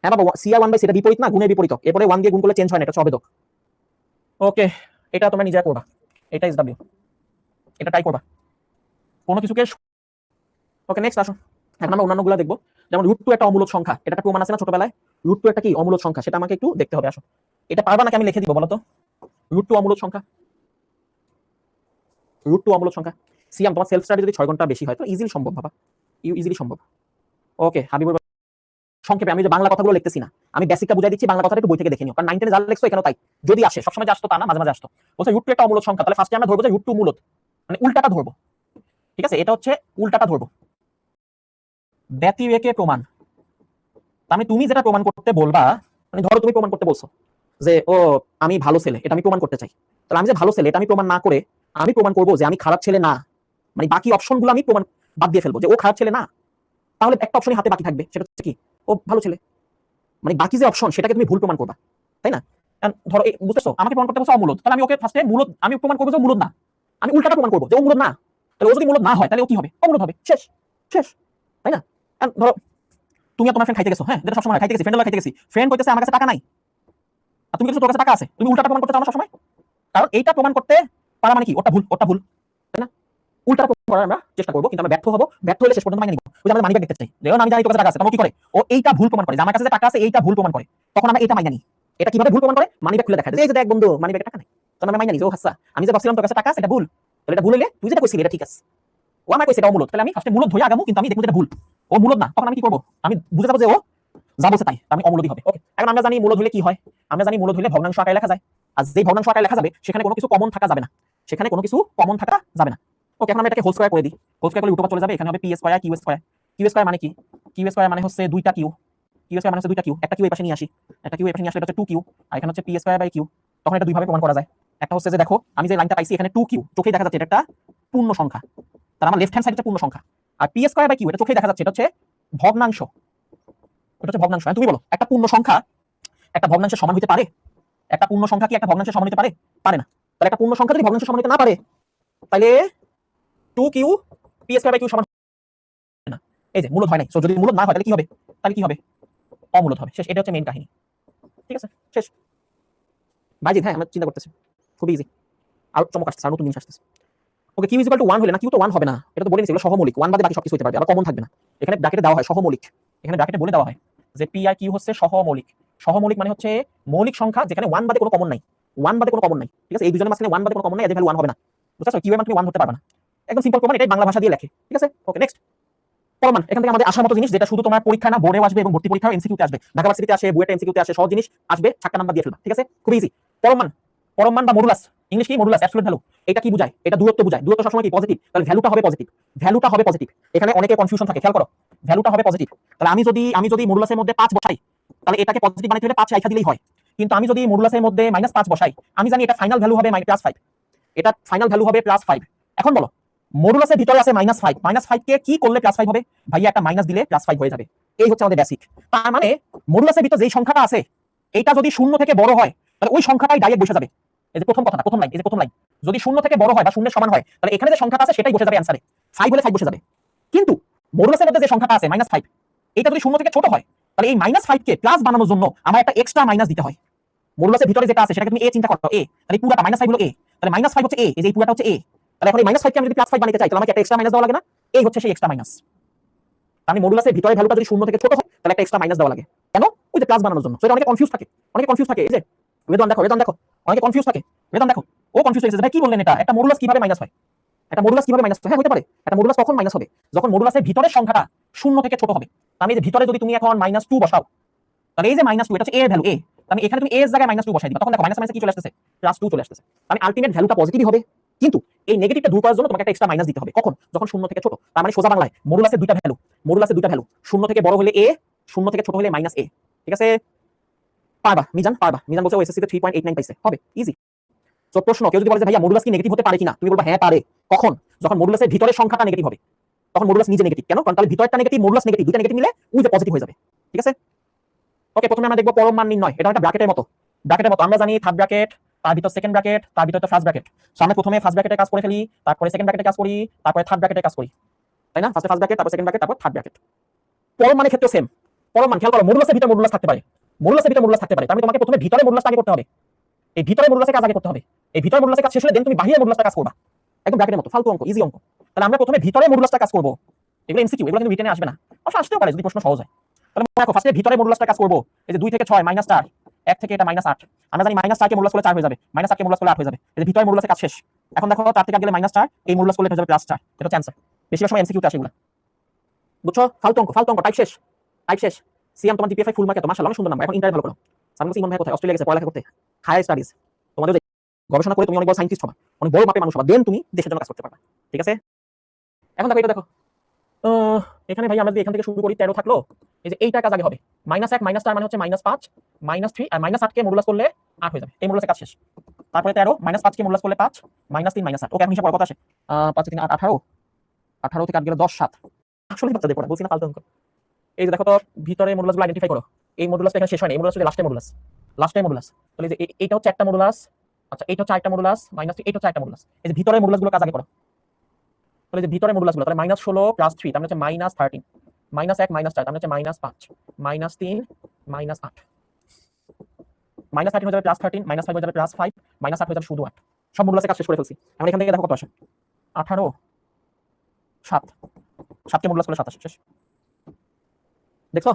হ্যাঁ বাবা, সিআর 1/c এটা বিপরীত না, গুণের বিপরীত। এরপরে 1 দিয়ে গুণ করলে চেঞ্জ হয় না, এটা হচ্ছে অবেদক। ওকে, এটা তোমরা নিজে করবা, এটা SW, এটা ট্রাই করবা কোনো কিছুকে। ওকে, নেক্সট আসো। এখন আমরা অন্যান্যগুলো দেখবো। যেমন √2 একটা অমূলক সংখ্যা, এটা একটা প্রমাণ আছে না ছোটবেলায়? √2 একটা কি অমূলক সংখ্যা, সেটা আমাকে একটু দেখতে হবে। আসো, এটা পারবা নাকি আমি লিখে দিব বলো তো? √2 অমূলক সংখ্যা, √2 অমূলক সংখ্যা। সিয়াম, তোমার সেলফ স্টাডি যদি 6 ঘন্টা বেশি হয় তো ইজিলি সম্ভব, বাবা, ইজিলি সম্ভব। ওকে, হাবিবুর, সংক্ষেপে, আমি যে বাংলা কথাগুলো লিখতেছি না, আমি বেসিকটা বুঝাই দিচ্ছি, বাংলা কথাটা একটু বই থেকে দেখে নিও, কারণ 9 10 যা লিখছো এখানেও তাই। যদি আসে, সবসময় যে আসতো তা না, মাঝে মাঝে আসতো। বলছে √2 একটা অমূলক সংখ্যা, তাহলে ফার্স্টে আমরা ধরবো যে √2 মূলত, মানে উল্টাটা ধরবো। ঠিক আছে, এটা হচ্ছে উল্টাটা ধরবো। ব্যতিরেকে প্রমাণ, তার মানে তুমি যেটা প্রমাণ করতে বলবা, মানে ধরো তুমি প্রমাণ করতে বলছো যে ও আমি ভালো ছেলে, এটা আমি প্রমাণ করতে চাই। তাহলে আমি যে ভালো ছেলে এটা আমি প্রমাণ না করে আমি প্রমাণ করবো যে আমি খারাপ ছেলে না, মানে বাকি অপশনগুলো আমি প্রমাণ বাদ দিয়ে ফেলবো যে ও খারাপ ছেলে না। তাহলে একটা অপশনই হাতে বাকি থাকবে, সেটা হচ্ছে কি? ও ভালো ছেলে। মানে বাকি যে অপশন সেটাকে তুমি ভুল প্রমাণ করবা, তাই না? ধরো বুঝতেছো, আমাকে প্রমাণ করতে বলছো অমূলদ, তাহলে আমি ওকে ফার্স্টে মূলদ আমি প্রমাণ করবো যে মূলদ না, আমি উল্টাটা প্রমাণ করবো যে ও মূলদ না। তাহলে ও যদি মূলদ না হয় তাহলে ও কি হবে? অমূলদ হবে, শেষ, শেষ, তাই না? ধরো তুমি আর তোমার ফ্রেন্ড খাইতে গেছো, হ্যাঁ, যেটা সবসময় খাইতে গেছি, ফ্রেন্ডের খাইতে গেছি, ফ্রেন্ড কইতেছে আমার কাছে টাকা নাই, আর তুমি কিছু তোর কাছে টাকা আছে, তুমি উল্টাটা প্রমাণ করতে চাও না সবসময়, কারণ এইটা প্রমাণ করতে পারা মানে কি ওটা ভুল, ওটা ভুল, তাই না? উল্টাটা প্রমাণ করার আমরা চেষ্টা করবো, কিন্তু আমরা ব্যর্থ হবো, ব্যর্থ হলে শেষ পর্যন্ত মাইনে নিব। ওই যে আমরা মানিব্যাগ দেখতে চাই, দেখো আমি জানি তোর কাছে টাকা আছে, তখন কি করে? ও এইটা ভুল প্রমাণ করে, যে আমার কাছে যে টাকা আছে এইটা ভুল প্রমাণ করে, তখন আমরা এটা মাইনা নিই। এটা কিভাবে ভুল প্রমাণ করে? মানিব্যাগ খুলে দেখা যায়, এই যে দেখ বন্ধু মানিব্যাগে টাকা নাই, তখন আমরা মাইনা নিই যে ও হাসা, আমি যে ভাবছিলাম তোর কাছে টাকা আছে এটা ভুল। তাহলে এটা ভুল হলে তুই যেটা কইছিলি এটা ঠিক আছে, ও আমার কইছে এটা অমূলদ, তাহলে আমি ফার্স্টে মূলদ ধরে আগামু, কিন্তু আমি দেখবো যেটা ভুল, ও মূলদ না, তখন আমি কি করবো? আমি বুঝে যাবো যে ও যা বলছে তাই, আমি অমূলদই হবে। ওকে, এখন আমরা জানি মূলদ হলে কি হয়, আমরা জানি মূলদ হলে ভগ্নাংশ আকারে লেখা যায়, আর যেই ভগ্নাংশ আকারে লেখা যাবে সেখানে কোনো কিছু কমন থাকা যাবে না, সেখানে কোনো কিছু কমন থাকা যাবে না। ওকে, এখন আমরা এটাকে হোল স্কয়ার করে দিই, হোল স্কয়ার করলে রুট ওভার চলে যাবে, এখানে হবে P square Q square. Q square মানে কি? কিউ স্কয়ার মানে হচ্ছে দুইটা কিউ, কিউ স্কয়ার মানে হচ্ছে দুইটা কিউ, একটা কিউ এই পাশে নিয়ে আসি, একটা কিউ এই পাশে নিয়ে আসলে এটা হচ্ছে 2 কিউ, আর এখানে হচ্ছে পি স্কয়ার বাই কিউ, তখন এটা দুই ভাবে প্রমাণ করা যায়। একটা হচ্ছে যে দেখো আমি যে লাইনটা পাইছি এখানে 2q চোখেই দেখা যাচ্ছে এটা একটা পূর্ণ সংখ্যা, তার আমার লেফট হ্যান্ড সাইড হচ্ছে পূর্ণ সংখ্যা, আর p স্কয়ার বাই q এটা চোখেই দেখা যাচ্ছে এটা হচ্ছে ভগ্নাংশ, এটা হচ্ছে ভগ্নাংশ। তুমি বলো একটা পূর্ণ সংখ্যা একটা ভগ্নাংশের সমান হতে পারে? একটা পূর্ণ সংখ্যা কি একটা ভগ্নাংশের সমান হতে পারে? পারে না। তাহলে একটা পূর্ণ সংখ্যা যদি ভগ্নাংশের সমান হতে না পারে তাহলে 2q p square by q সমান না। এই যে মূলদ হয় নাই, সো যদি মূলদ না হয় তাহলে কি হবে? তাহলে কি হবে? অমূলদ হবে। শেষ। এটা হচ্ছে মেইন কাহিনী। ঠিক আছে, শেষ। বাইজিদ, হ্যাঁ আমরা চিন্তা করতেছি, খুবই ইজি। আর চমক আসছে, আর নতুন জিনিস আসতেছে। ওকে, কিউ ইকুয়াল টু 1 হলে না, কিউ তো 1 হবে না, এটা তো বলে নিছি এগুলো সহমৌলিক, 1 বাদে বাকি সবকিছু হতে পারবে, আবার কমন থাকবে না। এখানে ব্র্যাকেটে দেওয়া হয় সহমৌলিক, এখানে ব্র্যাকেটে বলে দেওয়া হয় যে পি আর কিউ হচ্ছে সহমৌলিক। সহমৌলিক মানে হচ্ছে মৌলিক সংখ্যা যেখানে 1 বাদে কোনো কমন নাই, 1 বাদে কোনো কমন নাই। ঠিক আছে, এই দুজনের মাঝখানে 1 বাদে কোনো কমন নাই, এদের ভ্যালু 1 হবে না। বুঝতে পারছো? কিউ এর মান তুমি 1 ধরতে পারবে না। একদম সিম্পল প্রমাণ, এটাই বাংলা ভাষা দিয়ে লেখে। ঠিক আছে, ওকে নেক্সট। প্রমাণ এখান থেকে আমাদের আসার মতো জিনিস, যেটা শুধু তোমার পরীক্ষা না বোর্ডেও আসবে এবং ভর্তি পরীক্ষাও এমসিকিউতে আসবে, ঢাকা ভার্সিটিতে আসে, বুয়েটে এমসিকিউতে আসে, সহজ জিনিস আসবে, 4টা নাম্বার দিয়ে ফেলবা। ঠিক আছে, খুব ইজি। পরমাণ, পরমাণ বা মডুলাস, ইংলিশ কি মডুলাস, অ্যাবসলিউট ভ্যালু। এটা কি বোঝায়? এটা দূরত্ব বোঝায়। দূরত্ব সবসময় কি পজিটিভ, তাহলে ভ্যালুটা হবে পজিটিভ, ভ্যালুটা হবে পজিটিভ। এখানে অনেকে কনফিউশন থাকে, খেয়াল করো, ভ্যালুটা হবে পজিটিভ। তাহলে আমি যদি মডুলাসের মধ্যে 5 বসাই তাহলে এটাকে পজিটিভ বানাইতে হলে 5 রাখা দিলেই হয়। কিন্তু আমি যদি মডুলাসের মধ্যে -5 বসাই, আমি জানি এটা ফাইনাল ভ্যালু হবে +5, এটা ফাইনাল ভ্যালু হবে +5। এখন বলো মডুলাসের ভিতরে আছে -5, -5 কে কি করলে +5 হবে? ভাইয়া একটা মাইনাস দিলে +5 হয়ে যাবে। এই হচ্ছে আমাদের বেসিক। তার মানে মডুলাসের ভিতরে যেই সংখ্যাটা আছে এটা যদি 0 থেকে বড় হয় তাহলে ওই সংখ্যাটাই ডাইরেক্ট বসে যাবে। এই যে প্রথম কথাটা, প্রথম লাইন, এই যে প্রথম লাইন, যদি 0 থেকে বড় হয় বা 0 এর সমান হয় তাহলে এখানে যে সংখ্যাটা আছে সেটাই বসে যাবে অ্যানসারে, 5 হলে 5 বসে যাবে। কিন্তু মডুলাসের মধ্যে যে সংখ্যাটা আছে -5, এটা যদি 0 থেকে ছোট হয় তাহলে এই -5 কে প্লাস বানানোর জন্য আমার একটা এক্সট্রা মাইনাস দিতে হয়। মডুলাসের ভিতরে যেটা আছে সেটাকে তুমি a চিন্তা করো, a, তাহলে পুরোটা -5 হলো a, তাহলে -5 হচ্ছে a, এই যে এই পুরোটা হচ্ছে a। তাহলে এখন এই -5 কে আমি যদি +5 বানাতে চাই তাহলে আমাকে একটা এক্সট্রা মাইনাস দেওয়া লাগে না? এই হচ্ছে সেই এক্সট্রা মাইনাস। আমি মডুলাসের ভিতরে ভ্যালুটা যদি 0 থেকে ছোট হয় তাহলে একটা এক্সট্রা মাইনাস দেওয়া লাগে। কেন? ওই যে প্লাস বানানোর জন্য। সো এটা অনেকে কনফিউজ থাকে, অনেকে কনফিউজ থাকে। এই যে বেদন দেখো, বেদন দেখো, অনেকে কনফিউজ থাকে, বেদন দেখো, ও কনফিউজ হয়ে গেছে, ভাই কি বললেন এটা, একটা মডুলাস কিভাবে মাইনাস হয়? একটা মডুলাস কিভাবে মাইনাস হয়? হ্যাঁ হতে পারে, একটা মডুলাস কখন মাইনাস হবে? যখন মডুলাসের ভিতরের সংখ্যাটা 0 থেকে ছোট হবে। আমি যে ভিতরে যদি তুমি এখন -2 বসাও তাহলে এই যে -2 এটা হচ্ছে a এর ভ্যালু, a, আমি এখানে তুমি a এর জায়গায় -2 বসাই দিবা, তখন দেখো মাইনাস মাইনাস কি চলে আসছে, +2 চলে আসছে। আমি আলটিমেট ভ্যালুটা পজিটিভই হবে, কিন্তু এই নেগেটিভটা দূর করার জন্য তোমাকে একটা এক্সট্রা মাইনাস দিতে হবে। কখন? যখন 0 থেকে ছোট। তার মানে সোজা বাংলায় মডুলাসের দুইটা ভ্যালু, মডুলাসের দুইটা ভ্যালু, 0 থেকে বড় হলে a, 0 থেকে ছোট হলে -a। ঠিক আছে, পারবা মিজান, পারবা। মিজান বলছে ওএসএসসি তে 3.89 পাইছে, হবে ইজি। তো প্রশ্ন, কেউ যদি বলে যে ভাইয়া মডুলাস কি নেগেটিভ হতে পারে কিনা, তুমি বলবা হ্যাঁ পারে। কখন? যখন মডুলাসের ভিতরের সংখ্যাটা নেগেটিভ হবে, তখন মডুলাস নিজে নেগেটিভ। কেন? কারণ তাহলে ভিতরটা নেগেটিভ, মডুলাস নেগেটিভ, দুইটা নেগেটিভ মিলে ওই যে পজিটিভ হয়ে যাবে। ঠিক আছে, ওকে। প্রথমে আমরা দেখব পরম মান নির্ণয়। এটা একটা ব্র্যাকেটের মতো, ব্র্যাকেটের মতো আমরা জানি থার্ড ব্র্যাকেট, তার ভিতর সেকেন্ড ব্র্যাকেট, তার ভিতর তো ফার্স্ট ব্র্যাকেট। সো আমরা প্রথমে ফার্স্ট ব্র্যাকেটের কাজ করে ফেলি, তারপরে সেকেন্ড ব্র্যাকেটের কাজ করি, তারপরে থার্ড ব্র্যাকেটের কাজ করি, তাই না? ফার্স্টে ফার্স্ট ব্র্যাকেট, তারপর সেকেন্ড ব্র্যাকেট, তারপর থার্ড ব্র্যাকেট। পরম মানের ক্ষেত্রে সেম। পরম মান খেয়াল করো, মডুলাসের ভিতরে মডুলাস থাকতে পারে, মডুলাসের ভিতরে মডুলাস থাকতে পারে। তার মানে তোমাকে প্রথমে ভিতরে মডুলাসটা আগে করতে হবে, এই ভিতরে মডুলাসের কাজ আগে করতে হবে। এই ভিতরে মডুলাসের কাজ শেষ হলে দেন তুমি বাহিরে মডুলাসটা কাজ করবা। একদম ব্র্যাকেটের মতো, ফালতু অঙ্ক, ইজি অঙ্ক। তাহলে আমরা প্রথমে ভিতরে মডুলাসটা কাজ করব। এগুলো এমসিকিউ, এগুলো কিন্তু রিটেনে আসবে না, অবশ্য আসতেও পারে যদি প্রশ্ন সহজ হয়। তাহলে দেখো ফার্স্টে ভিতরে মডুলাসটা কাজ করব। এই যে 2 থেকে 6 -4, 1 থেকে এটা -8, আমরা জানি -4 কে মডুলাস করলে 4 হয়ে যাবে, -8 কে মডুলাস করলে 8 হয়ে যাবে। এই যে ভিতরে মডুলাসের কাজ শেষ। এখন দেখো 4 থেকে গেলে -4, এই মডুলাস করলে হয়ে যাবে +4, এটা হচ্ছে आंसर। বেশিরভাগ সময় এমসিকিউতে আসে এগুলো, বুঝছো? ফালতু অঙ্ক, ফালতু অঙ্ক, টাইপ শেষ, টাইপ শেষ। সিএম তোমার জিপিএ 5 ফুল মার্ক এত, মাশাআল্লাহ অনেক সুন্দর নাম্বার। এখন ইন্টারভিউ ভালো করো। সামনে ইমন ভাই কোথায়? অস্ট্রেলিয়া গেছে পড়ালেখা করতে, হায়ার স্টাডিজ। তোমাদের গবেষণা করে তুমি অনেক বড় সায়েন্টিস্ট হবা, অনেক বড় মাপের মানুষ হবা, দেন তুমি দেশের জন্য কাজ করতে পারবা। ঠিক আছে, এখন দেখো এটা দেখো, এখানে ভাই আমরা যদি এখান থেকে শুরু করি 13 থাকলো, এই যে এইটার কাজ আগে হবে। -1 -4 মানে হচ্ছে -5, -3 আর -8 কে মডুলাস করলে 8 হয়ে যাবে, এই মডুলাসের কাজ শেষ। তারপরে 13 -5 কে মডুলাস করলে 5, -3 -8। ওকে, এখন হিসাব কত আসে? 5 3 8 18, 18 থেকে 8 গেলে 10 7। আসলে বাচ্চাদের পড়া, বলছি না ফালতু অঙ্ক। এই যে দেখো তো ভিতরে মডুলাসগুলো আইডেন্টিফাই করো। এই মডুলাসটা এখানে শেষ হয় না, এই মডুলাস হচ্ছে লাস্টের মডুলাস, লাস্টের মডুলাস। তাহলে যে এইটা হচ্ছে একটা মডুলাস, আচ্ছা এইটা হচ্ছে আরেকটা মডুলাস, -3 এইটা হচ্ছে আরেকটা মডুলাস। এই যে ভিতরে মডুলাসগুলো কাজ আগে করো। তাহলে যে ভিতরে মডুলাসগুলো, তাহলে -16 + 3 তার মানে হচ্ছে -13, -1 -4 তার মানে হচ্ছে -5, -3 -8, -13 হয়ে যাবে +13, -5 হয়ে যাবে +5, -8 হয়ে যাবে শুধু 8। সব মডুলাসের কাজ শেষ করে ফেলছি। এখন এখান থেকে দেখো কত আসে, 18 7, 7 কে মডুলাস করলে 27 শেষ। দেখছো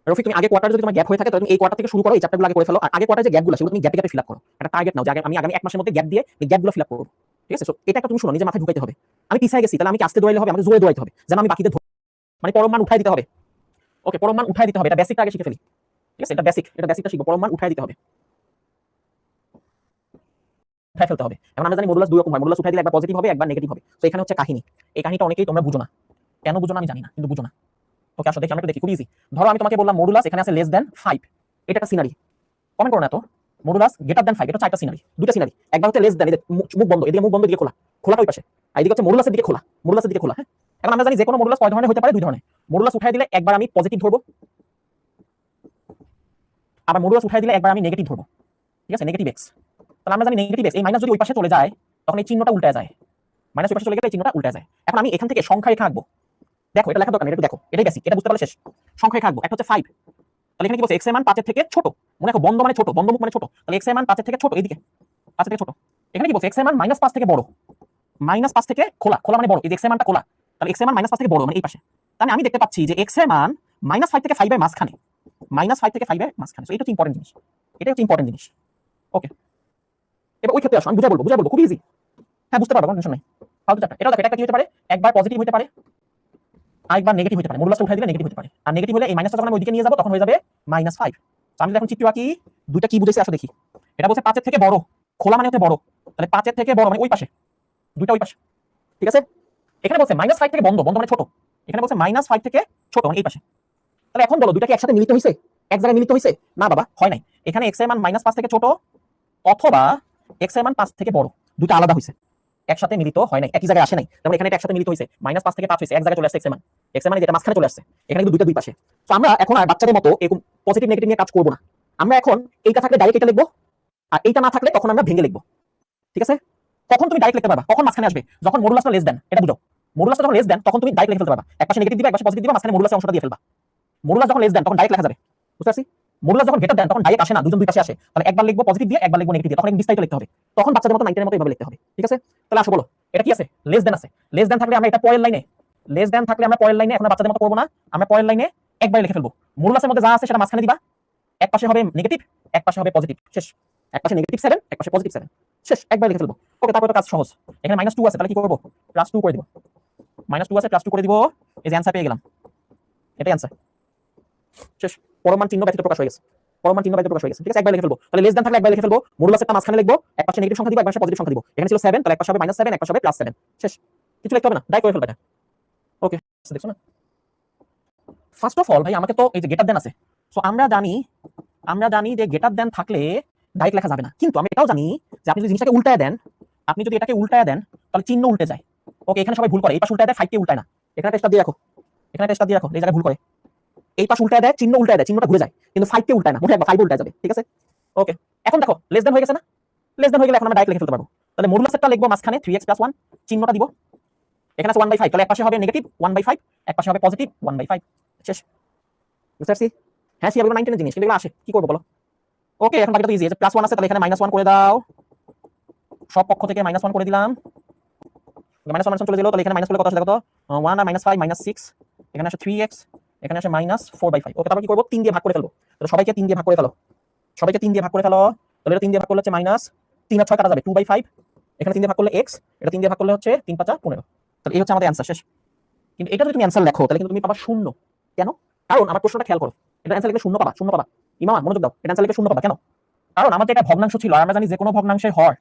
রফিক, তুমি আগে কোয়ার্টারে যদি তোমার গ্যাপ হয়ে থাকে তাহলে তুমি এই কোয়ার্টার থেকে শুরু করো, এই চ্যাপ্টারগুলো আগে করে ফেলো, আর আগে কোয়ার্টারে যে গ্যাপগুলো সেগুলো তুমি গ্যাপে গ্যাপে ফিল আপ করো। একটা টার্গেট নাও যে আমি আগামী 1 মাসের মধ্যে গ্যাপ দিয়ে এই গ্যাপগুলো ফিল আপ করব। ঠিক আছে, সো এটা একটা তুমি শুনো, নিজের মাথায় ঢুকাইতে হবে। আমি পিছায় গেছি তাহলে আমি কি আস্তে দৌড়াইলে হবে? আমাকে জোরে দৌড়াইতে হবে যেন আমি বাকিদের মানে পরম মান উঠাই দিতে হবে। ওকে, পরম মান উঠাই দিতে হবে, এটা বেসিকটা আগে শিখে ফেলি। ঠিক আছে, এটা বেসিক, এটা বেসিকটা শিখবো। পরম মান উঠাই দিতে হবে, উঠাই ফেলতে হবে। এখন আমরা জানি মডুলাস দুই রকম হয়, মডুলাস উঠাই দিলে একবার পজিটিভ হবে, একবার নেগেটিভ হবে। তো এখানে হচ্ছে কাহিনী, এই কাহিনীটা অনেকেই তোমরা বুঝো না, কেন বুঝো না আমি জানি না, কিন্তু বুঝো না। ওকে আসো দেখি, আমরা একটু দেখি, খুব ইজি। ধরো আমি তোমাকে বললাম মডুলাস এখানে আছে <5, এটা একটা সিনারি। কমেন্ট করো না তো, মডুলাস গ্রেটার দ্যান 5, এটা চারটা সিনারি, দুটো সিনারি। একবার হচ্ছে লেস দ্যান, এদের মুখ বন্ধ, এদিকে মুখ বন্ধ, এদিকে খোলা, খোলাটা ওই পাশে। আর এদিকে হচ্ছে মডুলাসের দিকে খোলা, মডুলাসের দিকে খোলা। হ্যাঁ, এখন আমরা জানি যে কোনো মডুলাস কয় ধরনের হতে পারে? দুই ধরনের। মডুলাস উঠাই দিলে একবার আমি পজিটিভ ধরবো, আবার মডুলাস উঠাই দিলে একবার আমি নেগেটিভ ধরবো। ঠিক আছে, নেগেটিভ এক্স। তাহলে আমরা জানি নেগেটিভ এক্স, এই মাইনাস যদি ওই পাশে চলে যায় তখন এই চিহ্নটা উল্টে যায়, মাইনাস ওই পাশে চলে গেলে এই চিহ্নটা উল্টে যায়। এখন আমি এখান থেকে সংখ্যা রেখা আঁকবো। দেখো এটা লেখা দরকার নেই, একটু দেখো, এটাই বেসিক, এটা বুঝতে পারলে শেষ। সংখ্যা রেখা আঁকবো, একটা হচ্ছে 5। তাহলে এখানে কি বলছে? এক্স এর মান 5 এর থেকে ছোট। মনে রাখো বন্ধ মানে ছোট, বন্ধ মুখ মানে ছোট। তাহলে এক্স এর মান 5 এর থেকে ছোট, এইদিকে 5 এর থেকে ছোট। এখানে কি বলছে? এক্স এর মান -5 থেকে বড়, -5 থেকে খোলা, খোলা মানে বড়, এই এক্স এর মানটা খোলা। তাহলে এক্স এর মান -5 থেকে বড় মানে এই পাশে। তাহলে আমি দেখতে পাচ্ছি যে এক্স এর মান -5 থেকে 5 এর মাঝখানে, -5 থেকে 5 এর মাঝখানে। সো এটা হচ্ছে ইম্পর্টেন্ট জিনিস, এটা হচ্ছে ইম্পর্টেন্ট জিনিস। ওকে, এবার ওই ক্ষেত্রে আসো, আমি বুঝাই বলবো, খুব ইজি। হ্যাঁ, বুঝতে পারবো, কোনো টেনশন নাই। ফালতু চাপটা, এটাও দেখো, এটা কি হতে পারে? একবার পজিটিভ হতে পারে, আরেকবার নেগেটিভ হতে পারে। মডুলাসটা উঠাই দিলে নেগেটিভ হতে পারে, আর নেগেটিভ হলে এই মাইনাসটা যখন আমি ওইদিকে নিয়ে যাবো তখন হয়ে যাবে -5। তো আমি এখন চিত্র আঁকি, দুইটা কি বুঝেছি আসো দেখি। এটা বলছে 5 এর থেকে বড়, খোলা মানে হচ্ছে বড়, তাহলে 5 এর থেকে বড় মানে ওই পাশে, দুইটা ওই পাশে। ঠিক আছে, এখানে বলছে -5 থেকে বন্ধ, বন্ধ মানে ছোট, এখানে বলছে -5 থেকে ছোট মানে এই পাশে। তাহলে এখন বলো দুইটা কি একসাথে মিলিত হইছে? এক জায়গায় মিলিত হইছে? না বাবা, হয় নাই। এখানে এক্স এর মান -5 থেকে ছোট অথবা এক্স এর মান 5 থেকে বড়, দুটো আলাদা হইছে, একসাথে মিলিত হয় নাই, একই জায়গায় আসে নাই। তার মানে এখানে এটা একসাথে মিলিত হইছে, -5 থেকে 5 হইছে, এক জায়গায় চলে আসছে এক্স এর মান। এক্স এর মান যেটা মাঝখানে চলে আসছে, এখানে কিন্তু দুইটা দুই পাশে। তো আমরা এখন আর বাচ্চাদের মতো এরকম পজিটিভ নেগেটিভ নিয়ে কাজ করব না। আমরা এখন এইটা থাকলে ডাইরেক্ট এটা লিখবো, আর এইটা না থাকলে তখন আমরা ভেঙে লিখবো। ঠিক আছে, কখন তুমি ডাইরেক্ট লিখতে পারবা? কখন মাঝখানে আসবে? যখন মডুলাসটা লেস দেন, এটা বুঝো। মডুলাসটা যখন লেস দেন তখন তুমি ডাইরেক্ট লিখে ফেলতে পারবা, একপাশে নেগেটিভ দিবা, একপাশে পজিটিভ দিবা, মাঝখানে মডুলাসের অংশটা দিয়ে ফেলবা। মডুলাস যখন লেস দেন তখন ডাইরেক্ট লেখা যাবে, বুঝতে পারছি? মডুলাস যখন গ্রেটার দেন তখন ডাইরেক্ট আসে না, দুজন দুই পাশে আসে। তাহলে একবার লিখবো পজিটিভ দিয়ে, একবার লিখবো নেগেটিভ দিয়ে, তখন বিস্তারিত লিখতে হবে। তখন বাচ্চাদের মতো 9 এর মতো এভাবে লিখতে হবে। ঠিক আছে, তাহলে আসো বলো, এটা কি আছে? লেস দেন আছে। লেস দেন থাকলে আমরা এটা পরের লাইনে, লেস দেন থাকলে আমরা পরের লাইনে, এখন বাচ্চাদের মতো করবো না, আমরা পরের লাইনে একবার লিখে ফেলবো। মডুলাসের মধ্যে যা আছে সেটা মাঝখানে দিবা, এক পাশে হবে নেগেটিভ, এক পাশে হবে পজিটিভ, শেষ। এক পাশে নেগেটিভ 7, এক পাশে পজিটিভ 7, শেষ, একবার লিখে ফেলবো। ওকে, তারপরে তো কাজ সহজ। এখানে -2 আছে, তাহলে কি করবো? +2 করে দিব। -2 আছে, +2 করে দিব, এই যে অ্যানসার পেয়ে গেলাম, এটাই অ্যানসার, শেষ। পরমান চিহ্ন ব্যতীত প্রকাশ হয়ে গেছে, পরমান চিহ্ন ব্যতীত প্রকাশ হয়ে গেছে। ঠিক আছে, একবার লিখে ফেলবো। তাহলে লেস দেন থাকলে একবার লিখে ফেলবো, মডুলাসেরটা মাঝখানে লিখবো, এক পাশে নেগেটিভ সংখ্যা দিব, এক পাশে পজিটিভ সংখ্যা দিব। এখানে ছিল 7, তাহলে এক পাশে হবে -7, এক পাশে হবে +7, শেষ। কিছু লিখতে হবে না, ডাইরেক্ট করে ফেলবে এটা। ওকে, দেখছো না? ফার্স্ট অফ অল ভাই, আমাকে তো এই যে গ্রেটার দেন আছে, সো আমরা জানি যে গ্রেটার দেন থাকলে ডাইরেক্ট লেখা যাবে না। কিন্তু আমি এটাও জানি যে আপনি যদি জিনিসটাকে উল্টায় দেন, আপনি যদি এটাকে উল্টায় দেন তাহলে চিহ্ন উল্টে যায়। ওকে, এখানে সবাই ভুল করে, এই পাশ উল্টায় দেয়, 5 কে উল্টায় না। এখানে টেস্টটা দিয়ে রাখো, এখানে টেস্টটা দিয়ে রাখো, এই জায়গায় ভুল করে। এই পাশ উল্টায় দেয়, চিহ্ন উল্টায় দেয়, চিহ্নটা ঘুরে যায়, কিন্তু 5 কে উল্টায় না, মোটে একবার 5 উল্টায় যাবে। ঠিক আছে, ওকে। এখন দেখো লেস দেন হয়ে গেছে না? লেস দেন হয়ে গেলে এখন আমরা ডাইরেক্ট লিখে ফেলতে পারবো। তাহলে মডুলাসেরটা লিখবো মাঝখানে 3x + 1, চিহ্নটা দিব। এখানে আছে 1/5, তাহলে এক পাশে হবে নেগেটিভ 1/5, এক পাশে হবে পজিটিভ 1/5, শেষ। বুঝতে পারছি? হ্যাঁ, সি এগুলো 9 10 জিনিস, কিন্তু এগুলো আসে, কি করবো বলো? ওকে, এখন বাকিটা তো ইজি, আছে +1 আছে, তাহলে এখানে -1 করে দাও, সব পক্ষ থেকে -1 করে দিলাম। -1 চলে গেল, তাহলে এখানে মাইনাস করলে কত আসলে? কত? 1 আর -5 -6, এখানে আসে 3x, এখানে আসে -4/5। ওকে, তারপর কি করবো? 3 দিয়ে ভাগ করে ফেলবো। তাহলে সবাইকে 3 দিয়ে ভাগ করে ফেলো, সবাইকে 3 দিয়ে ভাগ করে ফেলো। তাহলে এটা 3 দিয়ে ভাগ করলে হচ্ছে -3 আর 6 কাটা যাবে, 2/5। এখানে 3 দিয়ে ভাগ করলে x, এটা 3 দিয়ে ভাগ করলে হচ্ছে 3 × 5 = 15। তাহলে এই হচ্ছে আমাদের অ্যান্সার, শেষ। কিন্তু এটা যদি তুমি অ্যান্সার লেখো তাহলে কিন্তু তুমি পাবা 0। কেন? কারণ আমার প্রশ্নটা খেয়াল করো, এটা অ্যান্সার লিখলে 0 পাবা, 0 পাবা। ইমাম মনোযোগ দাও, এটা অ্যান্সার লিখলে 0 পাবা। কেন? কারণ আমাদের এটা ভগ্নাংশ ছিল, আর আমরা জানি যে কোনো ভগ্নাংশের হর,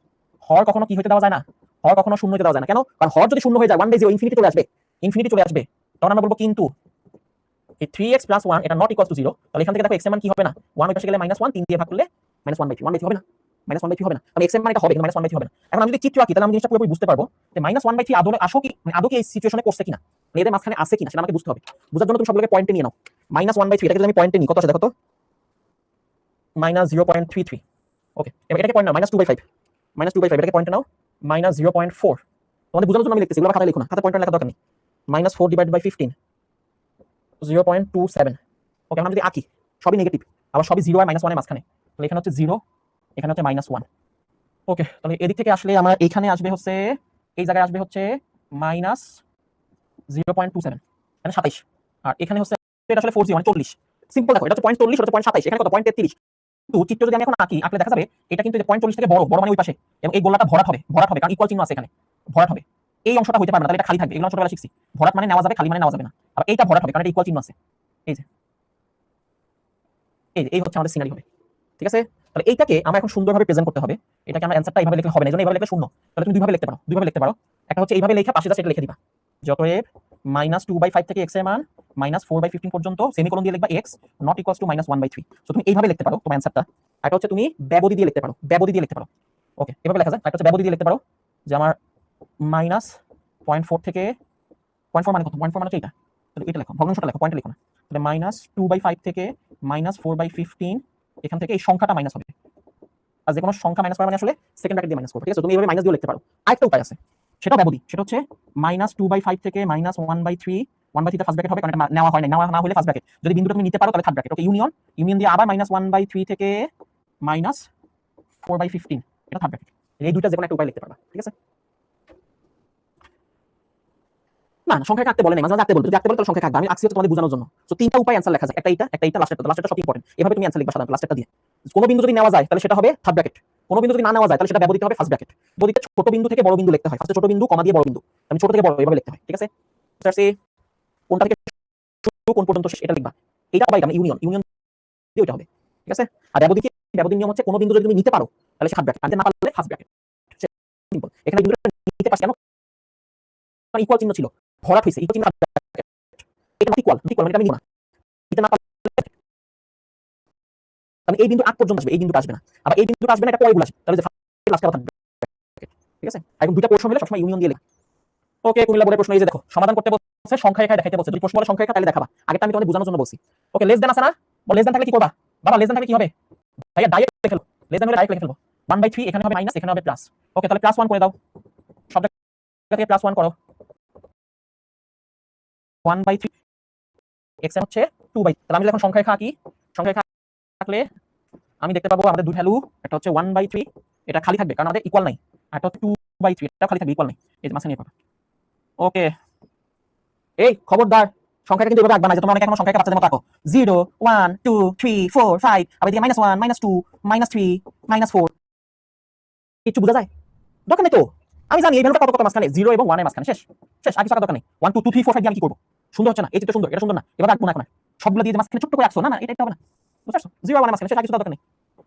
হর কখনো কি হইতে দেওয়া যায় না, হর কখনো 0 হইতে দেওয়া যায় না। কেন? কারণ হর যদি 0 হয়ে যায়, 1/0 ইনফিনিটি চলে আসবে, ইনফিনিটি চলে আসবে, তখন আমরা বলবো কিন্তু এই 3x + 1 এটা নট ইকুয়ালস টু 0। তাহলে এখান থেকে দেখো x এর মান কি হবে না, 1 ওই পাশে গেলে -1, 3 দিয়ে ভাগ করলে -1/3, 1/3 হবে না, -1/3 হবে না। তাহলে x এর মান এটা হবে, কিন্তু -1/3 হবে না। এখন আমি যদি চিত্র আঁকি তাহলে আমি জিনিসটা পুরোপুরি বুঝতে পারবো যে -1/3 আদৌ আসো কি, মানে আদৌ কি এই সিচুয়েশনে করছে কিনা, মানে এদের মাঝখানে আছে কিনা সেটা আমাকে বুঝতে হবে। বুঝার জন্য তুমি সবগুলোকে পয়েন্টে নিয়ে নাও। -1/3 এটাকে যদি আমি পয়েন্টে নিই কত আসে দেখো তো, -0.33। ওকে, এবার এটাকে পয়েন্ট নাও, -2/5, -2/5 এটাকে পয়েন্টে নাও, -0.4। তোমাদের বোঝানোর জন্য আমি লিখতেছি, এগুলো খাতায় লিখো না, খাতায় পয়েন্ট লেখার দরকার নেই। -4 / 15, 0.27। ওকে, আমরা যদি আঁকি সবই নেগেটিভ, আবার সবই 0 আর -1 এর মাঝখানে, তাহলে এখানে হচ্ছে 0, এখানে হচ্ছে -1। ওকে, তাহলে এদিক থেকে আসলে আমার এইখানে আসবে হচ্ছে, এই জায়গায় আসবে হচ্ছে -0.27, মানে 27। আর এখানে হচ্ছে এটা আসলে 40 মানে 40। সিম্পল দেখো, এটা হচ্ছে 0.40, এটা হচ্ছে 0.27, এখানে কত 0.33। কিন্তু চিত্র যদি আমি এখন আঁকি, আঁকলে দেখা যাবে এটা কিন্তু 0.40 থেকে বড়, বড় মানে ওই পাশে, এবং এই গোলাটা ভরাট হবে, ভরাট হবে, কারণ ইকুয়াল চিহ্ন আছে এখানে, ভরাট হবে। এই অংশটা হইতে পারবে না, তাহলে এটা খালি থাকবে, এগুলো ছোটবেলা শিখছি, ভরাট মানে নেওয়া যাবে, খালি মানে নেওয়া যাবে না। আর এইটা ভরাট হবে কারণ এটা ইকুয়াল চিহ্ন আছে, এই যে এই হচ্ছে আমাদের সিনারি হবে। ঠিক আছে, তাহলে এইটাকে আমরা এখন সুন্দরভাবে প্রেজেন্ট করতে হবে। এটাকে আমরা অ্যানসারটা এইভাবে লিখলে হবে না, এজন্য এইভাবে লিখলে 0। তাহলে তুমি দুইভাবে লিখতে পারো, দুইভাবে লিখতে পারো। একটা হচ্ছে এইভাবে লেখা, পাশে যা সেটা লিখে দিবা, যতএব -2/5 থেকে x এর মান -4/15 পর্যন্ত সেমিকোলন দিয়ে লিখবা x not equals to -1/3। So তুমি এইভাবে লিখতে পারো তোমার অ্যানসারটা। এটা হচ্ছে তুমি ব্যবধি দিয়ে লিখতে পারো, ব্যবধি দিয়ে লিখতে পারো। ওকে, এভাবে লেখা যায়। এটা হচ্ছে ব্যবধি দিয়ে লিখতে পারো যে আমার -0.4 থেকে 0.4 মানে কত? 0.4 মানে হচ্ছে এটা। তাহলে এটা লেখো, ভগ্নাংশটা লেখো, পয়েন্টটা লিখো না। তাহলে -2/5 থেকে -4/15 এখান থেকে এই সংখ্যাটা মাইনাস হবে। আর যে কোনো সংখ্যা মাইনাস করা মানে আসলে সেকেন্ড ব্র্যাকেট দিয়ে মাইনাস করবে। ঠিক আছে, তুমি এইভাবে মাইনাস দিয়ে লিখতে পারো। আরেকটা উপায় আছে, সেটা ব্যবধি। সেটা হচ্ছে -2/5 থেকে -1/3, 1/3 তে ফার্স্ট ব্র্যাকেট হবে কারণ এটা নেওয়া হয় না, নেওয়া না হলে ফার্স্ট ব্র্যাকেট। যদি বিন্দুটা তুমি নিতে পারো তাহলে থার্ড ব্র্যাকেট। ওকে, ইউনিয়ন, ইউনিয়ন দিয়ে আবার -1/3 থেকে -4/15, এটা থার্ড ব্র্যাকেট। এই দুইটা যে কোনো একটা উপায় লিখতে পারবা। ঠিক আছে, না না সংখ্যা আঁকতে বলে নাই, মাঝে মাঝে আঁকতে বলতো। যদি আঁকতে বলে তাহলে সংখ্যা আঁকবা। আমি আঁকছি তোমাদের বোঝানোর জন্য। তো তিনটা উপায় অ্যান্সার লেখা যায়, একটা এইটা লাস্টেরটা সব ইম্পর্টেন্ট। এভাবে তুমি অ্যান্সার লিখবা সাধারণত লাস্টেরটা দিয়ে। কোনো বিন্দু যদি নেওয়া যায় তাহলে সেটা হবে থার্ড ব্র্যাকেট, কোনো বিন্দু যদি না নেওয়া যায় তাহলে সেটা ব্যবহৃত হবে ফার্স্ট ব্র্যাকেট। ব্যবহৃত ছোট বিন্দু থেকে বড় বিন্দু লিখতে হয়, ফার্স্টে ছোট বিন্দু কমা দিয়ে বড় বিন্দু, আমি ছোট থেকে বড় এভাবে লিখতে হয়। ঠিক আছে, কোনটা থেকে শুরু কোন পর্যন্ত শেষ এটা লিখবা। এটা বা এটা ইউনিয়ন, ইউনিয়ন দিয়ে ওইটা হবে। ঠিক আছে, আর ব্যবধি কি? ব্যবধির নিয়ম হচ্ছে কোনো বিন্দু যদি তুমি নিতে পারো তাহলে সে থার্ড ব্র্যাকেট, আনতে না পারলে ফার্স্ট ব্র্যাকেট। সিম্পল। এখানে বিন্দুটা নিতে পারছ কেন? কারণ ইকুয়াল চিহ্ন ছিল, ভরাট হইছে, ইকুয়াল চিহ্ন এটা নট ইকুয়াল, ইকুয়াল মানে এটা আমি নিব না। এটা না তাহলে এই বিন্দু আগ পর্যন্ত আসবে, এই বিন্দুটা আসবে না। আবার এই বিন্দুটা আসবে না, এটা পরে গুলো আসবে। তাহলে যে লাস্টে আবার থাকবে। ঠিক আছে, এখন দুইটা পোর্শন মিলে সবসময় ইউনিয়ন দিয়ে লেখা। ওকে, কুমিল্লা বোর্ডের প্রশ্ন এই যে দেখো, সমাধান করতে বলছে, সংখ্যা রেখায় দেখাইতে বলছে। যদি প্রশ্ন বলে সংখ্যা রেখা তাহলে দেখাবা। আগেটা আমি তোমাদের বোঝানোর জন্য বলছি। ওকে, লেস দেন আছে না? লেস দেন থাকলে কি করবা? বাবা লেস দেন থাকলে কি হবে? ভাইয়া ডাইরেক্ট লিখে ফেলো। লেস দেন হলে ডাইরেক্ট লিখে ফেলবো। 1/3 এখানে হবে মাইনাস, এখানে হবে প্লাস। ওকে, তাহলে +1 করে দাও। সব জায়গা থেকে +1 করো। 1/3 x এর হচ্ছে 2/3। তাহলে আমি যখন সংখ্যা রেখা আঁকি, সংখ্যা রেখা আঁকলে আমি দেখতে পাবো আমাদের দুই ভ্যালু, একটা হচ্ছে 1/3, এটা খালি থাকবে কারণ আমাদের ইকুয়াল নাই। আর একটা হচ্ছে 2/3, এটা খালি থাকবে, ইকুয়াল নাই। এই যে মাঝখানে নিয়ে পাবা। ওকে, এই খবরদার সংখ্যাটা কিন্তু এভাবে আঁকবা না যে তোমরা অনেকে এখন সংখ্যাটা বাচ্চাদের মতো আঁকো। 0 1 2 3 4 5, আবার এদিকে -1 -2 -3 -4। কিছু বোঝা যায়? দরকার নেই তো। আমি জানি এই ভ্যালুটা কত কত মাঝখানে, 0 এবং 1 এর মাঝখানে। শেষ শেষ, আর কিছু আঁকার দরকার নেই। 1 2 2 3 4 5 দিয়ে আমি কি করব? সুন্দর হচ্ছে না? এই চিত্র সুন্দর, এটা সুন্দর না? এবার আঁকবো না এখন। সবগুলো দিয়ে যে মাঝখানে ছোট্ট করে আঁকছো, না না এটা হবে না। বুঝতে পারছো? 0 1 এর মাঝখানে, শেষ, আর কিছু দরকার নেই।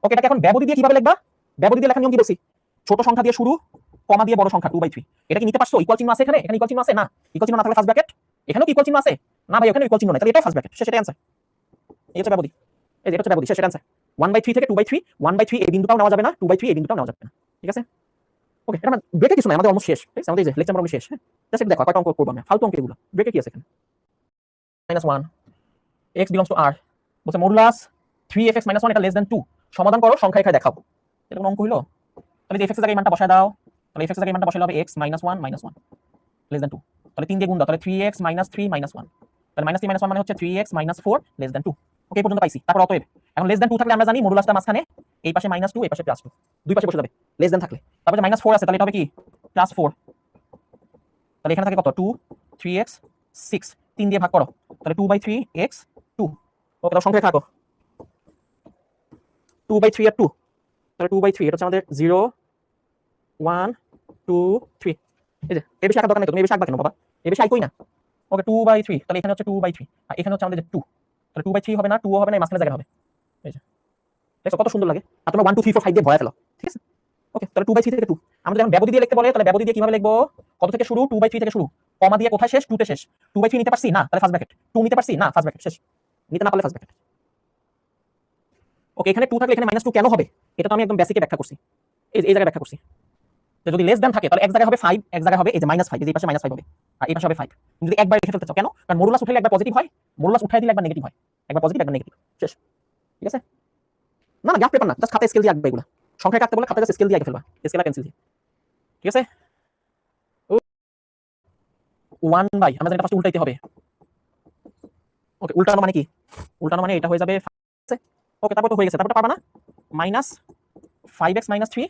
ওকে, এটাকে এখন ব্যবধি দিয়ে কিভাবে লিখবা? ব্যবধি দিয়ে লেখার নিয়ম কি বলছি? ছোট সংখ্যা দিয়ে শুরু, কমা দিয়ে বড় সংখ্যা 2/3। এটা কি নিতে পারছো? ইকুয়াল চিহ্ন আছে এখানে, এখানে ইকুয়াল চিহ্ন আছে না? ইকুয়াল চিহ্ন না থাকলে ফার্স্ট ব্র্যাকেট। এখানেও কি ইকুয়াল চিহ্ন আছে? না ভাই, ওখানে ইকুয়াল চিহ্ন নাই, তাহলে এটাই ফার্স্ট ব্র্যাকেট। শেষ, এটাই অ্যানসার। এই হচ্ছে ব্যবধি, এই যে এটা হচ্ছে ব্যবধি। শেষ, এর অ্যানসার 1/3 থেকে 2/3। 1/3 এই বিন্দুটাও নেওয়া যাবে না, 2/3 এই বিন্দুটাও নেওয়া যাবে না। ঠিক আছে, ওকে, এটা মানে ব্রেকে কিছু নাই, আমাদের অলমোস্ট শেষ। ঠিক আছে, আমাদের এই যে লেকচার মোটামুটি শেষ। হ্যাঁ, জাস্ট দেখো কয়টা অঙ্ক করব আমরা, ফালতু অঙ্ক এগুলো। ব্রেকে কি আছে এখানে? -1 x বিলংস টু r, বলছে মডুলাস 3f(x - 1) এটা লেস দ্যান 2। সমাধান করো, সংখ্যা রেখায় দেখাও। এটা কোন অঙ্ক হইলো? তাহলে যে f(x) এর জায়গায় মানটা বসায় দাও। তাহলে f(x) এর জায়গায় মানটা বসাইলে হবে x - 1 -1 লেস দ্যান 2। তাহলে 3 দিয়ে গুণ দাও, তাহলে 3x - 3 - 1। তাহলে -3 - 1 মানে হচ্ছে 3x - 4 লেস দ্যান 2। ওকে, এই পর্যন্ত পাইছি। তারপর অতএব এখন লেস দ্যান 2 থাকলে আমরা জানি মডুলাসটা মাঝখানে, এই পাশে -2 এই পাশে +2, দুই পাশে বসে যাবে লেস দ্যান থাকলে। তারপর যে -4 আছে তাহলে এটা হবে কি +4। তাহলে এখানে থাকে কত? 2 3x 6, 3 দিয়ে ভাগ করো, তাহলে 2/3x 2। ওকে, তাহলে সংখ্যা থাকো 2/3 আর 2, তাহলে 2/3 এটা হচ্ছে আমাদের 0 1 2 3। এই যে এই বেশি আঁকার দরকার নেই, তুমি এই বেশি আঁকবা কেন বাবা? এই বেশি আঁকোই না। ওকে, 2/3, তাহলে এখানে হচ্ছে 2/3 আর এখানে হচ্ছে আমাদের যে 2। তাহলে 2/3 হবে না, 2 ও হবে না, এই মাঝখানে জায়গা হবে। এই যে দেখো কত সুন্দর লাগে। আর তোমরা 1 2 3 4 5 দিয়ে ভয় ফেলো। ঠিক আছে, ওকে, তাহলে 2/3 থেকে 2। আমরা যখন ব্যবধি দিয়ে লিখতে বলে তাহলে ব্যবধি দিয়ে কিভাবে লিখবো? কত থেকে শুরু? 2/3 থেকে শুরু, কমা দিয়ে কোথায় শেষ? 2 তে শেষ। 2/3 নিতে পারছি না, তাহলে ফার্স্ট ব্র্যাকেট। 2 নিতে পারছি না, ফার্স্ট ব্র্যাকেট। শেষ, নিতে না পারলে ফার্স্ট ব্র্যাকেট। ওকে, এখানে 2 থাকলে এখানে -2 কেন হবে? এটা তো আমি একদম বেসিকে ব্যাখ্যা করছি, এই জায়গায় ব্যাখ্যা করছি। যদি লেস দ্যান থাকে তাহলে এক জায়গায় হবে 5, এক জায়গায় হবে এই যে -5, এই পাশে -5 হবে আর এই পাশে হবে 5। তুমি যদি একবার লিখে ফেলতে চাও, কেন? কারণ মডুলাস উঠাইলে একবার পজিটিভ হয়, মডুলাস উঠাই দিলে একবার নেগেটিভ হয়। একবার পজিটিভ একবার নেগেটিভ। শেষ, ঠিক আছে। না না, গ্রাফ পেপার না, জাস্ট খাতায় স্কেল দিয়ে আঁকবে এগুলো। সংখ্যা কাটতে বলে খাতায় জাস্ট স্কেল দিয়ে আঁকে ফেলবা, স্কেল আর পেন্সিল দিয়ে। ঠিক আছে, 1/, আমরা জানি এটা ফার্স্ট উল্টাইতে হবে। ওকে, উল্টানো মানে কি? উল্টানো মানে এটা হয়ে যাবে। ওকে, তারপর তো হয়ে গেছে, তারপর পারবা না -5x - 3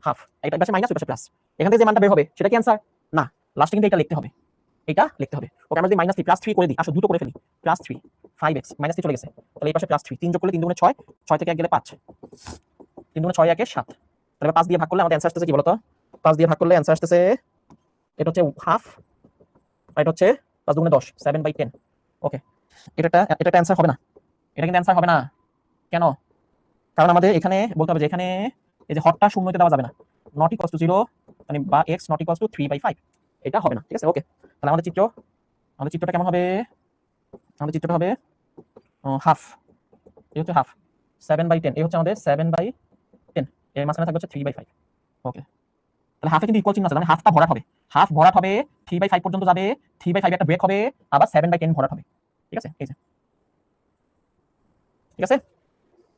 হাফ, এটা পাশে মাইনাস ওই পাশে প্লাস। এখান থেকে যে মানটা বের হবে সেটা কি অ্যানসার? না, লাস্টে কিন্তু এটা লিখতে হবে, এটা লিখতে হবে। ওকে, আমরা যদি -3 +3 করে দিই, আসো দ্রুত করে ফেলি। +3 5x -3 চলে গেছে, তাহলে এই পাশে +3, 3 যোগ করলে 3 × 6, 6 থেকে 1 গেলে 5, 3 × 6 1 7। তাহলে 5 দিয়ে ভাগ করলে আমাদের অ্যানসার আসতেছে কি বলতো? 5 দিয়ে ভাগ করলে অ্যানসার আসতেছে, এটা হচ্ছে হাফ আর এটা হচ্ছে 5 × 10 7/10। ওকে, এটা অ্যানসার হবে না, এটা কিন্তু অ্যানসার হবে না। কেন? কারণ আমাদের এখানে বলতে হবে যে এখানে এই যে হরটা শূন্যতে দেওয়া যাবে না, নট ইকুয়ালস টু 0 মানে বা x নট ইকুয়ালস টু 3/5, এটা হবে না। ঠিক আছে, ওকে, তাহলে আমাদের চিত্রটা কেমন হবে? আমাদের চিত্রটা হবে হাফ, এই হচ্ছে হাফ 7/10, এই হচ্ছে আমাদের 7/10, এর মাঝখানে থাকবে হচ্ছে 3/5। ওকে, তাহলে হাফে কিন্তু ইকুয়াল চিহ্ন আছে, মানে হাফটা ভরাট হবে, হাফ ভরাট হবে 3/5 পর্যন্ত যাবে, 3/5 একটা ব্রেক হবে, আবার 7/10 ভরাট হবে। ঠিক আছে, এই যে ঠিক আছে।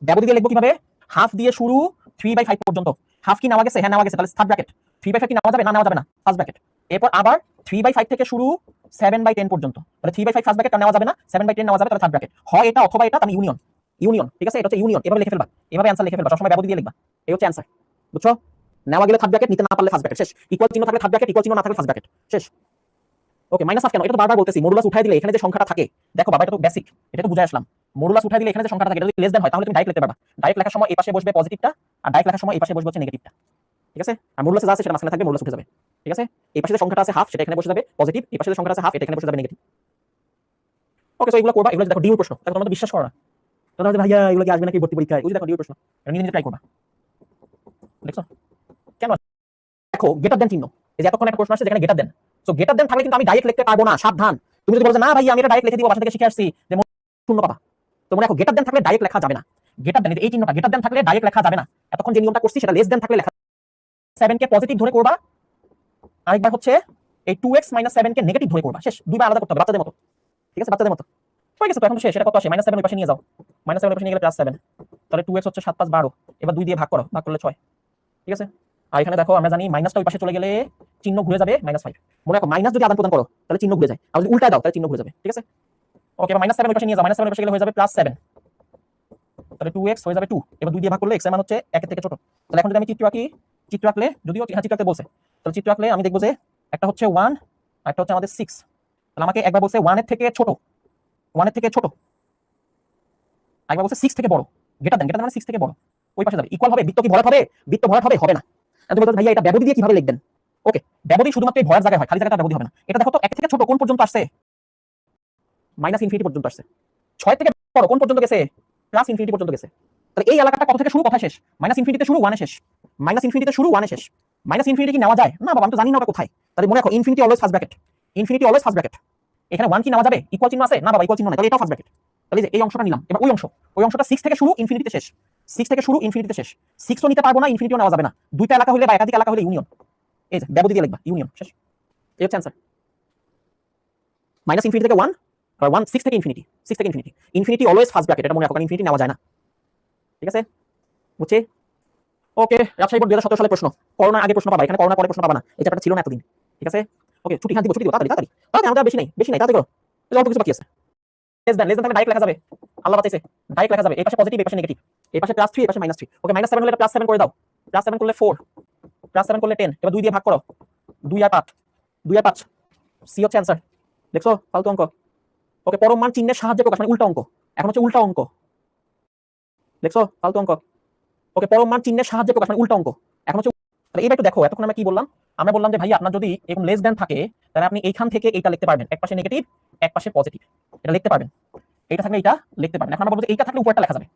ব্যবধি দিয়ে লিখবো কিভাবে? হাফ দিয়ে শুরু 3/5 পর্যন্ত। হাফ কি নেওয়া গেছে? হ্যাঁ নেওয়া গেছে, তাহলে থার্ড ব্র্যাকেট। 3/5 কি নেওয়া যাবে? না নেওয়া যাবে না, ফার্স্ট ব্র্যাকেট। এরপর আবার 3/5 থেকে শুরু 7/10 পর্যন্ত, তাহলে 3/5 ফার্স্ট ব্র্যাকেট নেওয়া যাবে না, 7/10 নেওয়া যাবে, তাহলে থার্ড ব্র্যাকেট। হয় এটা অথবা এটা, তাহলে ইউনিয়ন, ইউনিয়ন। ঠিক আছে, এটা হচ্ছে ইউনিয়ন। এভাবে লিখে ফেলবা, এভাবে অ্যানসার লিখে ফেলবা, সবসময় ব্যবধি দিয়ে লিখবা। এই হচ্ছে অ্যানসার, বুঝছো? নেওয়া গেলে থার্ড ব্র্যাকেট, নিতে না পারলে ফার্স্ট ব্র্যাকেট, শেষ। ইকুয়াল চিহ্ন থাকলে থার্ড ব্র্যাকেট, ইকুয়াল চিহ্ন না থাকলে ফার্স্ট ব্র্যাকেট, শেষ। ওকে, মাইনাস হাফ কেন? এটা তো বারবার বলতেছি, মডুলাস উঠাই দিলে এখানে যে সংখ্যাটা থাকে, দেখো বাবা এটা তো বেসিক, এটা তো বুঝাই আসলাম। মডুলাস উঠাই দিলে এখানে যে সংখ্যাটা থাকে, এটা যদি লেস দেন হয় তাহলে তুমি ডাইরেক্ট লিখতে পারবা। ডাইরেক্ট লেখার সময় এই পাশে বসবে পজিটিভটা, আর ডাইরেক্ট লেখার সময় এই পাশে বসবে হচ্ছে নেগেটিভটা। ঠিক আছে, আর মডুলাসে যা আছে সেটা মাঝখানে থাকবে, মডুলাস উঠে যাবে। ঠিক আছে, এই পাশে যে সংখ্যাটা আছে হাফ, সেটা এখানে বসে যাবে পজিটিভ, এই পাশে যে সংখ্যাটা আছে হাফ, এটা এখানে বসে যাবে নেগেটিভ। ওকে, সো এগুলো করবা, এগুলো দেখো ডিউ প্রশ্ন, তাহলে তোমরা বিশ্বাস করো না, তোমরা ভাইয়া এগুলো কি আসবে নাকি ভর্তি পরীক্ষায়? ওই যে দেখো ডিউ প্রশ্ন, এটা নিজে নিজে ট্রাই করবা। দেখছো কেন? দেখো গেটার দেন চিহ্ন, এই যে এতক্ষণ একটা প্রশ্ন আসছে যেখানে গেটার দেন, সো গেটার দেন থাকলে কিন্তু আমি ডাইরেক্ট লিখতে পারবো না, সাবধান। তুমি যদি বলো যে না ভাই আমি এটা ডাইরেক্ট লিখে দিব, বাসা থেকে শিখে আসছি, যে শূন্য পাবা, তো মনে রাখো গেটার দেন থাকলে ডাইরেক্ট লেখা যাবে না। গেটার দেন, এই চিহ্নটা গেটার দেন থাকলে ডাইরেক্ট লেখা যাবে না। এতক্ষণ যে নিয়মটা করছি সেটা লেস দেন থাকলে লেখা, 7 কে পজিটিভ ধরে করবা, আরেকবার হচ্ছে এই 2x - 7 কে নেগেটিভ ধরে করবা, শেষ। দুইবার আলাদা করতে হবে, বাচ্চাদের মতো। ঠিক আছে, বাচ্চাদের মতো হয়ে গেছে তো, এখন তো শেষ। এটা কত আসে? -7 ওই পাশে নিয়ে যাও, -7 ওই পাশে নিয়ে গেলে +7, তাহলে 2x হচ্ছে 7 5 12, এবার 2 দিয়ে ভাগ করো, ভাগ করলে 6। ঠিক আছে, আর এখানে দেখো আমরা জানি মাইনাসটা ওই পাশে চলে গেলে চিহ্ন ঘুরে যাবে -5। মনে রাখো মাইনাস যদি আদান প্রদান করো তাহলে চিহ্ন ঘুরে যায়, আর যদি উল্টা দাও তাহলে চিহ্ন ঘুরে যাবে। ঠিক আছে, ওকে, এবার -7 ওই পাশে নিয়ে যাও, -7 ওই পাশে গেলে হয়ে যাবে +7, তাহলে 2x হয়ে যাবে 2, এবার 2 দিয়ে ভাগ করলে x এর মান হচ্ছে 1 এর থেকে ছোট। তাহলে এখন যদি আমি চিত্র আঁকি, চিত্র আঁকলে যদিও হ্যাঁ চিত্র আঁকতে বলছে, তাহলে চিত্র আঁকলে আমি দেখবো যে একটা হচ্ছে 1 আর একটা হচ্ছে আমাদের 6, তাহলে আমাকে একবার বলছে 1 এর থেকে ছোট, 1 এর থেকে ছোট, একবার বলছে 6 থেকে বড়। গেটার দেন, গেটার দেন মানে 6 থেকে বড়, ওই পাশে যাবে। ইকুয়াল হবে, বৃত্ত কি ভরাট হবে? বৃত্ত ভরাট হবে? হবে না। তুমি বলছো ভাইয়া এটা ব্যবধি দিয়ে কিভাবে লিখবেন? ওকে, ব্যবধি শুধুমাত্র এই ভরাট জায়গায় হয়, খালি জায়গাটা ব্যবধি হবে না। এটা দেখো তো 1 থেকে ছোট কোন পর্যন্ত আসছে? -ইনফিনিটি পর্যন্ত আসছে। 6 থেকে বড় কোন পর্যন্ত গেছে? +ইনফিনিটি পর্যন্ত গেছে। তাহলে এই এলাকাটা কত থেকে শুরু, কোথায় শেষ? -ইনফিনিটিতে শুরু, 1 এ শেষ। -ইনফিনিটিতে শুরু, 1 এ শেষ। -ইনফিনিটি কি নেওয়া যায়? না বাবা, আমি তো জানি না ওটা কোথায়। তাহলে মনে রাখো infinity always first bracket, infinity always first bracket. এখানে 1 কি নেওয়া যাবে? ইকুয়াল চিহ্ন আছে? না বাবা, ইকুয়াল চিহ্ন নাই, তাহলে এটাও ফার্স্ট ব্র্যাকেট। তাহলে এই অংশটা নিলাম, এবার ওই অংশটা 6 থেকে শুরু, ইনফিনিটিতে শেষ। 6 থেকে শুরু, ইনফিনিটিতে শেষ। 6 তো নিতে পারবো না, ইনফিনিটিও নেওয়া যাবে না। দুইটা এলাকা হলে বা একাধিক এলাকা হলে ইউনিয়ন, এই যে ব্যবধি দিয়ে লিখবা, ইউনিয়ন, শেষ। এই হচ্ছে অ্যানসার। -ইনফিনিটি থেকে 1, আর 1 6 থেকে ইনফিনিটি, 6 থেকে infinity. Infinity always first bracket, এটা মনে রাখো, কারণ ইনফিনিটি নেওয়া যায় না। ঠিক আছে, বুঝছি? ওকে, রাজশাহী বোর্ড 2017 সালের প্রশ্ন। করোনা আগে প্রশ্ন পাবা, এখানে করোনা পরে প্রশ্ন পাবা না, এই চ্যাপ্টারটা ছিল না এতদিন। ঠিক আছে, ওকে, ছুটি খান দিব, ছুটি দিব, তাড়াতাড়ি তাড়াতাড়ি তাড়াতাড়ি, আমাদের বেশি নেই, বেশি নেই, তাড়াতাড়ি করো, অল্প কিছু বাকি আছে। লেস দেন তাহলে ডাইরেক্ট লেখা যাবে, আল্লাহ বাঁচাইছে, ডাইরেক্ট লেখা যাবে। এই পাশে পজিটিভ, এই পাশে নেগেটিভ, এই পাশে +3, এই পাশে -3। ওকে, -7 হলে এটা +7 করে দাও, +7 করলে 4, +7 করলে 10, এবার 2 দিয়ে ভাগ করো, 2 আর 5, 2 আর 5, সি হচ্ছে অ্যানসার। দেখছো ফালতু অঙ্ক। ওকে, পরম মান চিহ্নের সাহায্যে প্রকাশ, মানে উল্টা অঙ্ক, এখন হচ্ছে উল্টা অঙ্ক। দেখছো ফালতু অঙ্ক। ওকে, পরম মান চিহ্নের সাহায্যে প্রকাশ, মানে উল্টা অঙ্ক, এখন হচ্ছে। তাহলে এইবার একটু দেখো, এতক্ষণ আমরা কি বললাম? আমরা বললাম যে ভাই আপনার যদি এরকম লেস দেন থাকে, তাহলে আপনি এইখান থেকে এইটা লিখতে পারবেন, এক পাশে নেগেটিভ এক পাশে পজিটিভ, এটা লিখতে পারবেন। এইটা থাকলে এইটা লিখতে পারবেন। এখন আমরা বলবো যে এইটা থাকলে উপরটা লেখা যাবে,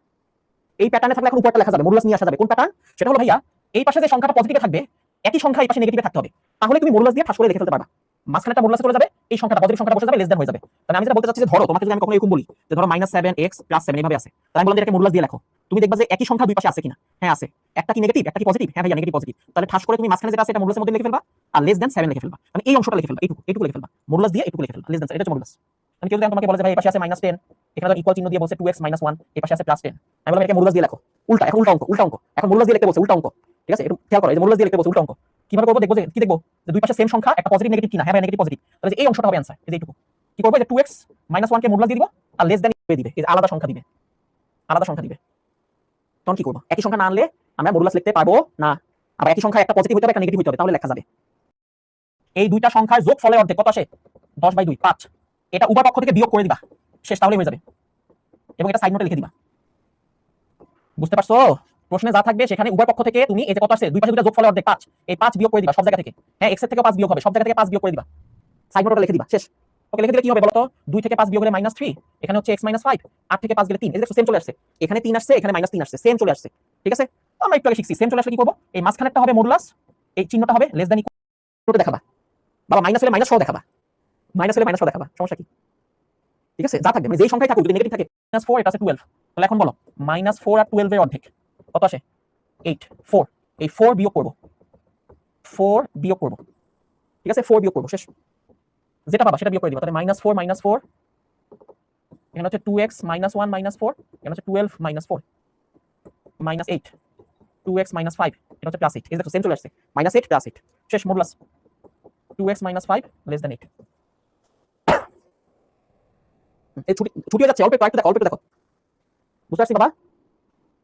এই প্যাটার্নে থাকলে এখন উপরটা লেখা যাবে, মডুলাস নিয়ে আসা যাবে। কোন প্যাটার্ন? সেটা হলো ভাইয়া এই পাশে যে সংখ্যাটা পজিটিভে থাকবে, একই সংখ্যা এই পাশে নেগেটিভে থাকতে হবে, তাহলে তুমি মডুলাস দিয়ে ঠাস করে লিখে ফেলতে পারবা। মাঝখানেটা মডুলাস চলে যাবে, এই সংখ্যাটা পজিটিভ সংখ্যাটা বসে যাবে, লেস দেন হয়ে যাবে। তাহলে আমি যেটা বলতে চাচ্ছি যে ধরো তোমাকে যদি আমি কখনো এরকম বলি যে ধরো -7x + 7 এইভাবে আছে, তাহলে আমি বললাম যে এটাকে মডুলাস দিয়ে লেখো, তুমি দেখবা যে একই সংখ্যা দুই পাশে আছে কিনা। হ্যাঁ আছে, একটা কি নেগেটিভ একটা কি পজিটিভ, হ্যাঁ ভাইয়া নেগেটিভ পজিটিভ, তাহলে ঠাস করে তুমি মাঝখানে যেটা আছে এটা মডুলাসের মধ্যে লিখে ফেলবা, আর লেস দেন 7 লিখে ফেলবা, মানে এই অংশটা লিখে ফেলবা, এইটুকু এইটুকু লিখে ফেলবা, মডুলাস দিয়ে এইটুকু লিখে ফেলবা, লেস দেন, এটা হচ্ছে মডুলাস। আমি কেউ যদি তোমাকে বলে যে ভাই এই পাশে আছে -10, এখানে তো ইকুয়াল চিহ্ন দিয়ে বলছে 2x - 1, এই পাশে আছে +10, আমি বললাম এটাকে মডুলাস দিয়ে লেখো, উল্টা, এখন উল্টা অঙ্ক, উল্টা অঙ্ক, এখন মডুলাস দিয়ে লিখতে বলছে, উল্টা অঙ্ক। ঠিক আছে, একটু খেয়াল করো, এই যে মডুলাস দিয়ে লিখতে বলছে, উল্টা অঙ্ক। কিভাবে করবো দেখবো, যে কি দেখবো যে দুই পাশে সেম সংখ্যা, একটা পজিটিভ নেগেটিভ কিনা, হ্যাঁ ভাই নেগেটিভ পজিটিভ, তাহলে এই অংশটা হবে অ্যানসার। এই যে এইটুকু কি করবো, যে 2x - 1 কে মডুলাস দিয়ে দিব, আর লেস দেন দিবে, এই যে আলাদা সংখ্যা দিবে, আলাদা সংখ্যা দিবে। তখন কি করবো? একই সংখ্যা না আনলে আমরা মডুলাস লিখতে পারবো না, আবার একই সংখ্যা একটা পজিটিভ হতে হবে একটা নেগেটিভ হতে হবে, তাহলে লেখা যাবে। এই দুইটা সংখ্যার যোগফলের অর্ধেক কত আসে? 10/2, 5। এটা উভয় পক্ষ থেকে বিয়োগ করে দিবা, শেষ, তাহলে হয়ে যাবে। এবং এটা সাইড নোটে লিখে দিবা। বুঝতে পারছো? প্রশ্নে যা থাকবে সেখানে উভয় পক্ষ থেকে তুমি এই যে কত আসে, দুই পাশে দুটো যোগফলের অর্ধেক 5, এই 5 বিয়োগ করে দিবা সব জায়গা থেকে। হ্যাঁ, x এর থেকে 5 বিয়োগ হবে, সব জায়গা থেকে 5 বিয়োগ করে দিবা, সাইড নোটে লিখে দিবা, শেষ। ওকে, লিখে দিলে কি হবে বলো তো? 2 থেকে 5 বিয়োগ হলে -3, এখানে হচ্ছে x - 5, 8 থেকে 5 গেলে 3, এই যে সেম চলে আসছে, এখানে 3 আসছে, এখানে -3 আসছে, সেম চলে আসছে। ঠিক আছে, আমরা একটু আগে শিখছি, সেম চলে আসলে কি করব? এই মাঝখানেরটা হবে মডুলাস, এই চিহ্নটা হবে লেস দ্যান ইকুয়াল দেখাবা। বাবা মাইনাস হলে মাইনাস সহ দেখাবা, মাইনাস হলে মাইনাস সহ দেখাবা, সমস্যা কি? ঠিক আছে, যা থাকবে মানে যেই সংখ্যায় থাকুক যদি নেগেটিভ থাকে -4 এটা আছে 12, তাহলে এখন বলো -4 আর 12 এর অর্ধেক কত আসে 8 4, এই 4 বিয়োগ করব 4 বিয়োগ করব, ঠিক আছে 4 বিয়োগ করব, শেষ যেটা পাবা সেটা বিয়োগ করে দিবা। তাহলে -4 -4 এখানে হচ্ছে 2x - 1 - 4, এখানে হচ্ছে 12 - 4 -8 2x - 5 এটা হচ্ছে +8, এই দেখো সেম চলে আসছে -8 +8 শেষ মডুলাস 2x - 5 > 8। এই ছুটি ছুটি হয়ে যাচ্ছে, অল্প একটু দেখো বুঝতে পারছি বাবা,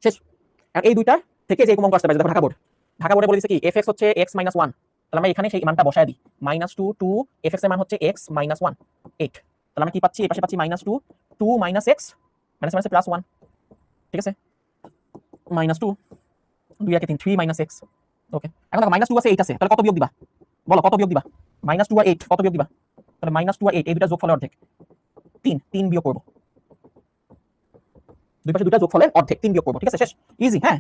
শেষ। আর এই দুইটা থেকে যে কমন আসতে পারে, দেখো ঢাকা বোর্ডে বলে দিছে কি fx হচ্ছে x - 1, তাহলে আমরা এখানে সেই মানটা বসায় দিই -2 2 fx এর মান হচ্ছে x - 1 8, তাহলে আমরা কি পাচ্ছি, এই পাশে পাচ্ছি -2 2 - x মাইনাস +1, ঠিক আছে -2 2 আর 3 3 - x, ওকে। এখন দেখো -2 আছে 8 আছে, তাহলে কত বিয়োগ দিবা বলো, কত বিয়োগ দিবা -2 আর 8 কত বিয়োগ দিবা, তাহলে -2 আর 8 এই দুটো যোগফলের অর্ধেক 3 3 বিয়োগ করব, দুই পাশে দুটো যোগফলের অর্ধেক 3 বিয়োগ করব, ঠিক আছে শেষ ইজি। হ্যাঁ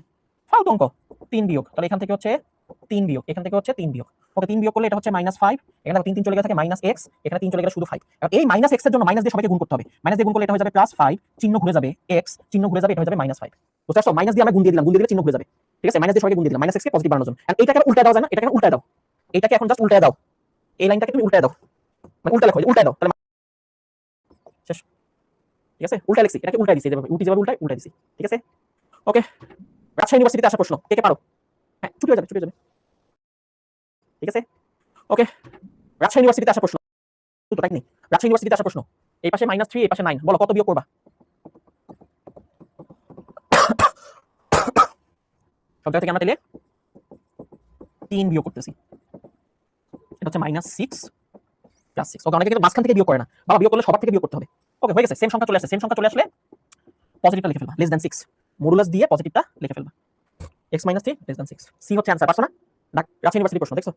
ফালতু অঙ্ক 3 বিয়োগ, তাহলে এখান থেকে হচ্ছে 3 বিয়োগ, এখান থেকে হচ্ছে 3 বিয়োগ, ওকে 3 বিয়োগ করলে এটা হচ্ছে -5, এখানে দেখো 3 3 চলে গেলে থাকে -x, এখানে 3 চলে গেলে শুধু 5। এখন এই -x এর জন্য মাইনাস দিয়ে সবাইকে গুণ করতে হবে, মাইনাস দিয়ে গুণ করলে এটা হয়ে যাবে +5, চিহ্ন ঘুরে যাবে x, চিহ্ন ঘুরে যাবে এটা হয়ে যাবে -5, বুঝতে পারছো, মাইনাস দিয়ে আমরা গুণ দিয়ে দিলাম, গুণ দিয়ে দিলে চিহ্ন ঘুরে যাবে, ঠিক আছে মাইনাস দিয়ে সবাইকে গুণ দিয়ে দিলাম -x কে পজিটিভ বানানোর জন্য। আর এইটাকে উল্টা দাও, জানা এটাকে উল্টা দাও, এটাকে এখন জাস্ট উল্টা দাও, এই লাইনটাকে তুমি উল্টা দাও, মানে উল্টা লেখো উল্টা দাও, তাহলে শেষ, ঠিক আছে উল্টা লিখছি, এটাকে উল্টা দিছি, যেভাবে উল্টি যেভাবে উল্টা দিছি, ঠিক আছে ওকে। রাজশাহী ইউনিভার্সিটিতে আসা প্রশ্ন কে কে পারো, হ্যাঁ ছুটি হয়ে যাবে ঠিক আছে ওকে। রাজশাহী ইউনিভার্সিটিতে আসা প্রশ্ন, তো তাই নেই, রাজশাহী ইউনিভার্সিটিতে আসা প্রশ্ন, এই পাশে -3 এই পাশে 9, বলো কত বিয়োগ করবা, সব জায়গা থেকে আমরা তাহলে 3 বিয়োগ করতেছি, এটা হচ্ছে -6 + 6, ওকে। অনেকে কিন্তু মাঝখান থেকে বিয়োগ করে না, বাবা বিয়োগ করলে সবার থেকে বিয়োগ করতে হবে, ওকে হয়ে গেছে। সেম সংখ্যা চলে আসছে, সেম সংখ্যা চলে আসলে পজিটিভটা লিখে ফেলবা <6, মডুলাস দিয়ে পজিটিভটা লিখে ফেলবা x - 3 <6, সি হচ্ছে অ্যানসার, পারছো না রাজশাহী ইউনিভার্সিটির প্রশ্ন দেখছো,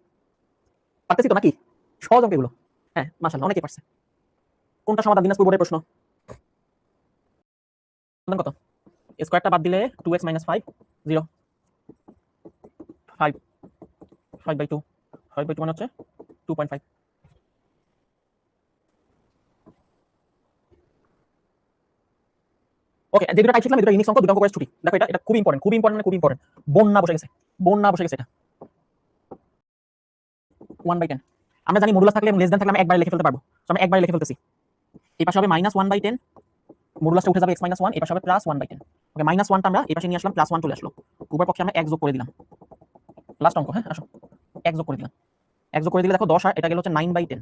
পারতেছি তো নাকি, সহজ অঙ্ক এগুলো, হ্যাঁ মাশাআল্লাহ অনেকেই পারছে। কোনটা সমাধান, দিনাজপুর বোর্ডের প্রশ্ন, সমাধান কত, স্কয়ারটা বাদ দিলে 2x - 5 0 5 5/2 5/2 মানে হচ্ছে 2.5, ওকে। যে দুটো টাইপ শিখলাম এই দুটো ইউনিক অঙ্ক, দুটো অঙ্ক করে ছুটি। দেখো এটা এটা খুব ইম্পর্টেন্ট, খুব ইম্পর্টেন্ট মানে খুব ইম্পর্টেন্ট, বন্যা বসে গেছে, বন্যা বসে গেছে, এটা 1/10। আমরা জানি মডুলাস থাকলে এবং লেস দ্যান থাকলে আমরা একবারে লিখে ফেলতে পারবো, তো আমরা একবারে লিখে ফেলতেছি, এই পাশে হবে -1/10, মডুলাসটা উঠে যাবে x - 1, এই পাশে হবে +1/10, ওকে -1টা আমরা এই পাশে নিয়ে আসলাম, +1 চলে আসলো, উভয় পক্ষে আমরা 1 যোগ করে দিলাম, লাস্ট অঙ্ক, হ্যাঁ আসো 1 যোগ করে দিলাম, 1 যোগ করে দিলে দেখো 10 আর এটা গেল হচ্ছে 9/10,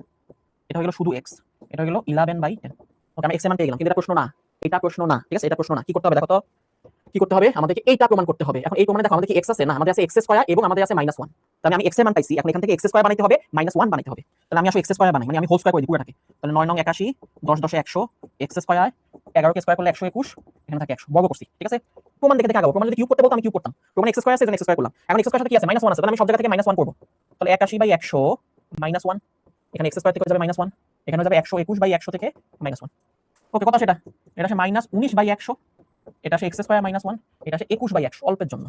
এটা হয়ে গেল শুধু x, এটা হয়ে গেল 11/10, ওকে আমরা x এর মান পেয়ে গেলাম। কিন্তু এটা প্রশ্ন না, এটা প্রশ্ন না, ঠিক আছে এটা প্রশ্ন না। কি করতে হবে দেখো তো, কি করতে হবে, আমাদেরকে এইটা প্রমাণ করতে হবে। এখন এই প্রমাণে দেখো আমাদের কি x আছে না, আমাদের আছে x স্কয়ার এবং আমাদের আছে -1, তাহলে আমি x এর মান পাইছি, এখন এখান থেকে x স্কয়ার বানাইতে হবে -1 বানাইতে হবে, তাহলে আমি আসলে x স্কয়ার বানাই, মানে আমি হোল স্কয়ার করে দিই পুরোটাকে, তাহলে 9 9 81 10 10 100 x স্কয়ার 11 কে স্কয়ার করলে 121, এখানে থাকে 100 বর্গ করছি, ঠিক আছে। প্রমাণ দেখে দেখে আগাবো, প্রমাণ যদি কিউব করতে বলতো আমি কিউব করতাম, প্রমাণ x স্কয়ার আছে এজন্য x স্কয়ার করলাম, এখন x স্কয়ার সাথে কি আছে -1 আছে, তাহলে আমি সব জায়গা থেকে -1 করব, তাহলে 81/100 -1, এখানে x স্কয়ার থেকে হয়ে যাবে -1, এখানে হয়ে যাবে 121/100 থেকে -1, ওকে কত সেটা, এটা আসে -19/100, এটা আসে x স্কয়ার -1, এটা আসে 21/100 অল্পের জন্য।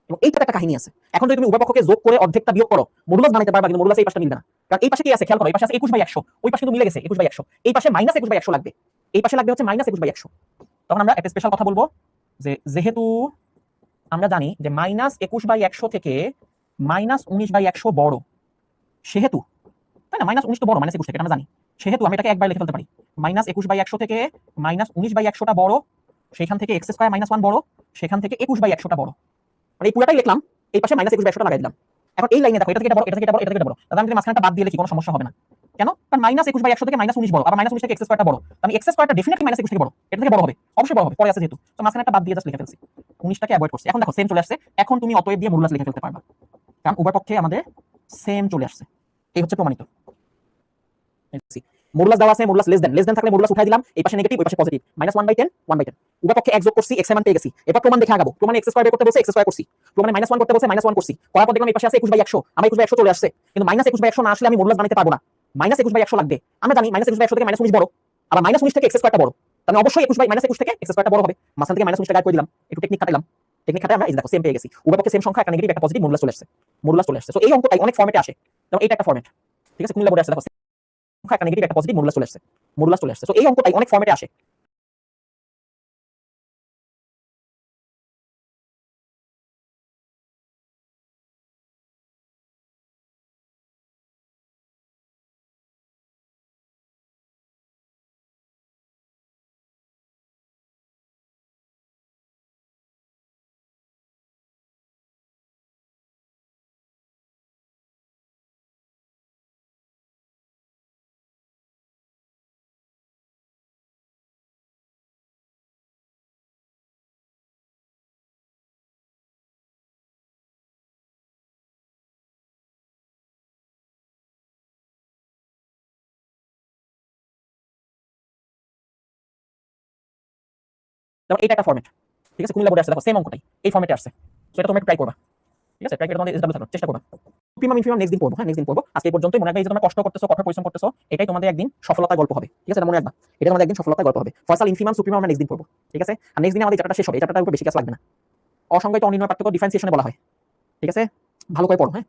এবং এইটাতে একটা কাহিনী আছে, এখন যদি তুমি উভয় পক্ষকে যোগ করে অর্ধেকটা বিয়োগ করো মডুলাস বানাইতে পারবা, কিন্তু মডুলাস এই পাশটা মিলবে না, কারণ এই পাশে কি আছে খেয়াল করো, এই পাশে আছে 21/100, ওই পাশে কিন্তু মিলে গেছে 21/100, এই পাশে -21/100 লাগবে, এই পাশে লাগবে হচ্ছে -21/100। তখন আমরা একটা স্পেশাল কথা বলবো যে যেহেতু আমরা জানি যে -21/100 থেকে -19/100 বড়, সেহেতু তাই না, -19 তো বড় -21 থেকে আমরা জানি, সেহেতু আমি এটাকে একবার লিখে ফেলতে পারি, -21/100 থেকে -19/100টা বড়, সেখান থেকে x স্কয়ার -1 বড়, সেখান থেকে 21/100টা বড়, মানে এই পুরোটাই লিখলাম, এই পাশে -21/100টা লাগাই দিলাম। এখন এই লাইনে দেখো এটা থেকে এটা বড়, এটা থেকে এটা বড়, এটা থেকে এটা বড়, তাহলে আমি যদি মাঝখানটা বাদ দিয়ে লিখি কোনো সমস্যা হবে না, কেন, কারণ -21/100 থেকে -19 বড়, আবার -19 থেকে x স্কয়ারটা বড়, আমি x স্কয়ারটা ডেফিনেটলি -21 থেকে বড়, এটা থেকে বড় হবে, অবশ্যই বড় হবে, পরে আছে যেহেতু, তো মাঝখানটা বাদ দিয়ে জাস্ট লিখে ফেলছি, 19টাকে অ্যাভয়েড করছি। এখন দেখো সেম চলে আসছে, এখন তুমি অতএব দিয়ে মডুলাস লিখে ফেলতে পারবা, কারণ উভয় পক্ষে আমাদের সেম চলে আসছে, এই হচ্ছে প্রমাণিত। মডুলাস দেওয়া আছে, মডুলাস লেস দেন থাকলে মডুলাস উঠাই দিলাম, এই পাশে নেগেটিভ ওই পাশে পজিটিভ, -1/10 1/10, উভয় পক্ষে এক যোগ করছি, x এর মান পেয়ে গেছি, এবার প্রমাণ দেখে আগাবো। প্রমাণে x স্কয়ার বের করতে বলছে, x স্কয়ার করছি, প্রমাণে -1 করতে বলছে, -1 করছি, করার পর দেখলাম এই পাশে আছে 21/100, আমার 21/100 চলে আসছে, কিন্তু -21/100 না আসলে আমি মডুলাস বানাইতে পারবো না, -21/100 লাগবে। আমরা জানি -21/100 থেকে -19 বড়, আবার -19 থেকে x স্কয়ারটা বড়, তাহলে অবশ্যই 21 থেকে x স্কয়ারটা বড় হবে, মাঝখান থেকে -19টা গায়েব করে দিলাম, একটু টেকনিক খাটাইলাম, টেকনিক খাটাই আমরা এই দেখো সেম পেয়ে গেছি, উভয় পক্ষে সেম সংখ্যা, একটা নেগেটিভ একটা পজিটিভ, মডুলাস চলে আসছে, মডুলাস চলে আসছে। সো এই অঙ্কটাই অনেক ফরম্যাটে আসে, এবং এইটা একটা ফরম্যাট, ঠিক আছে, কুমিল্লা বোর্ডে আসছে দেখো। একটা নেগেটিভ একটা পজিটিভ মডুলাস চলে আসছে। তো এই অঙ্কটাই অনেক ফরম্যাটে আসে। যেমন এটা একটা ফরম্যাট, ঠিক আছে, কুমিল্লা বোর্ডে আসছে, দেখো সেম অঙ্কটাই এই ফরম্যাটে আসছে। তো এটা তোমরা একটু ট্রাই করবা, ঠিক আছে, ট্রাই করে তোমাদের এসডব্লিউ থাকবে, চেষ্টা করবা। সুপ্রিমাম ইনফিমাম নেক্সট দিন পড়বো, হ্যাঁ নেক্সট দিন পড়বো। আজকে এই পর্যন্তই। মনে রাখবে এই যে তোমরা কষ্ট করতেছো, কঠোর পরিশ্রম করতেছো, এটাই তোমাদের একদিন সফলতার গল্প হবে, ঠিক আছে, এটা মনে রাখবা, এটা তোমাদের একদিন সফলতার গল্প হবে। ফয়সাল ইনফিমাম সুপ্রিমাম আমরা নেক্সট দিন পড়বো, ঠিক আছে। আর নেক্সট দিনে আমাদের চ্যাপ্টারটা শেষ হবে, এই চ্যাপ্টারটার উপর বেশি ক্লাস লাগবে না। অসংজ্ঞায়িত অনির্ণয় পার্থক্য ডিফারেন্সিয়েশনে বলা হয়, ঠিক আছে। ভালো করে পড়ো, হ্যাঁ।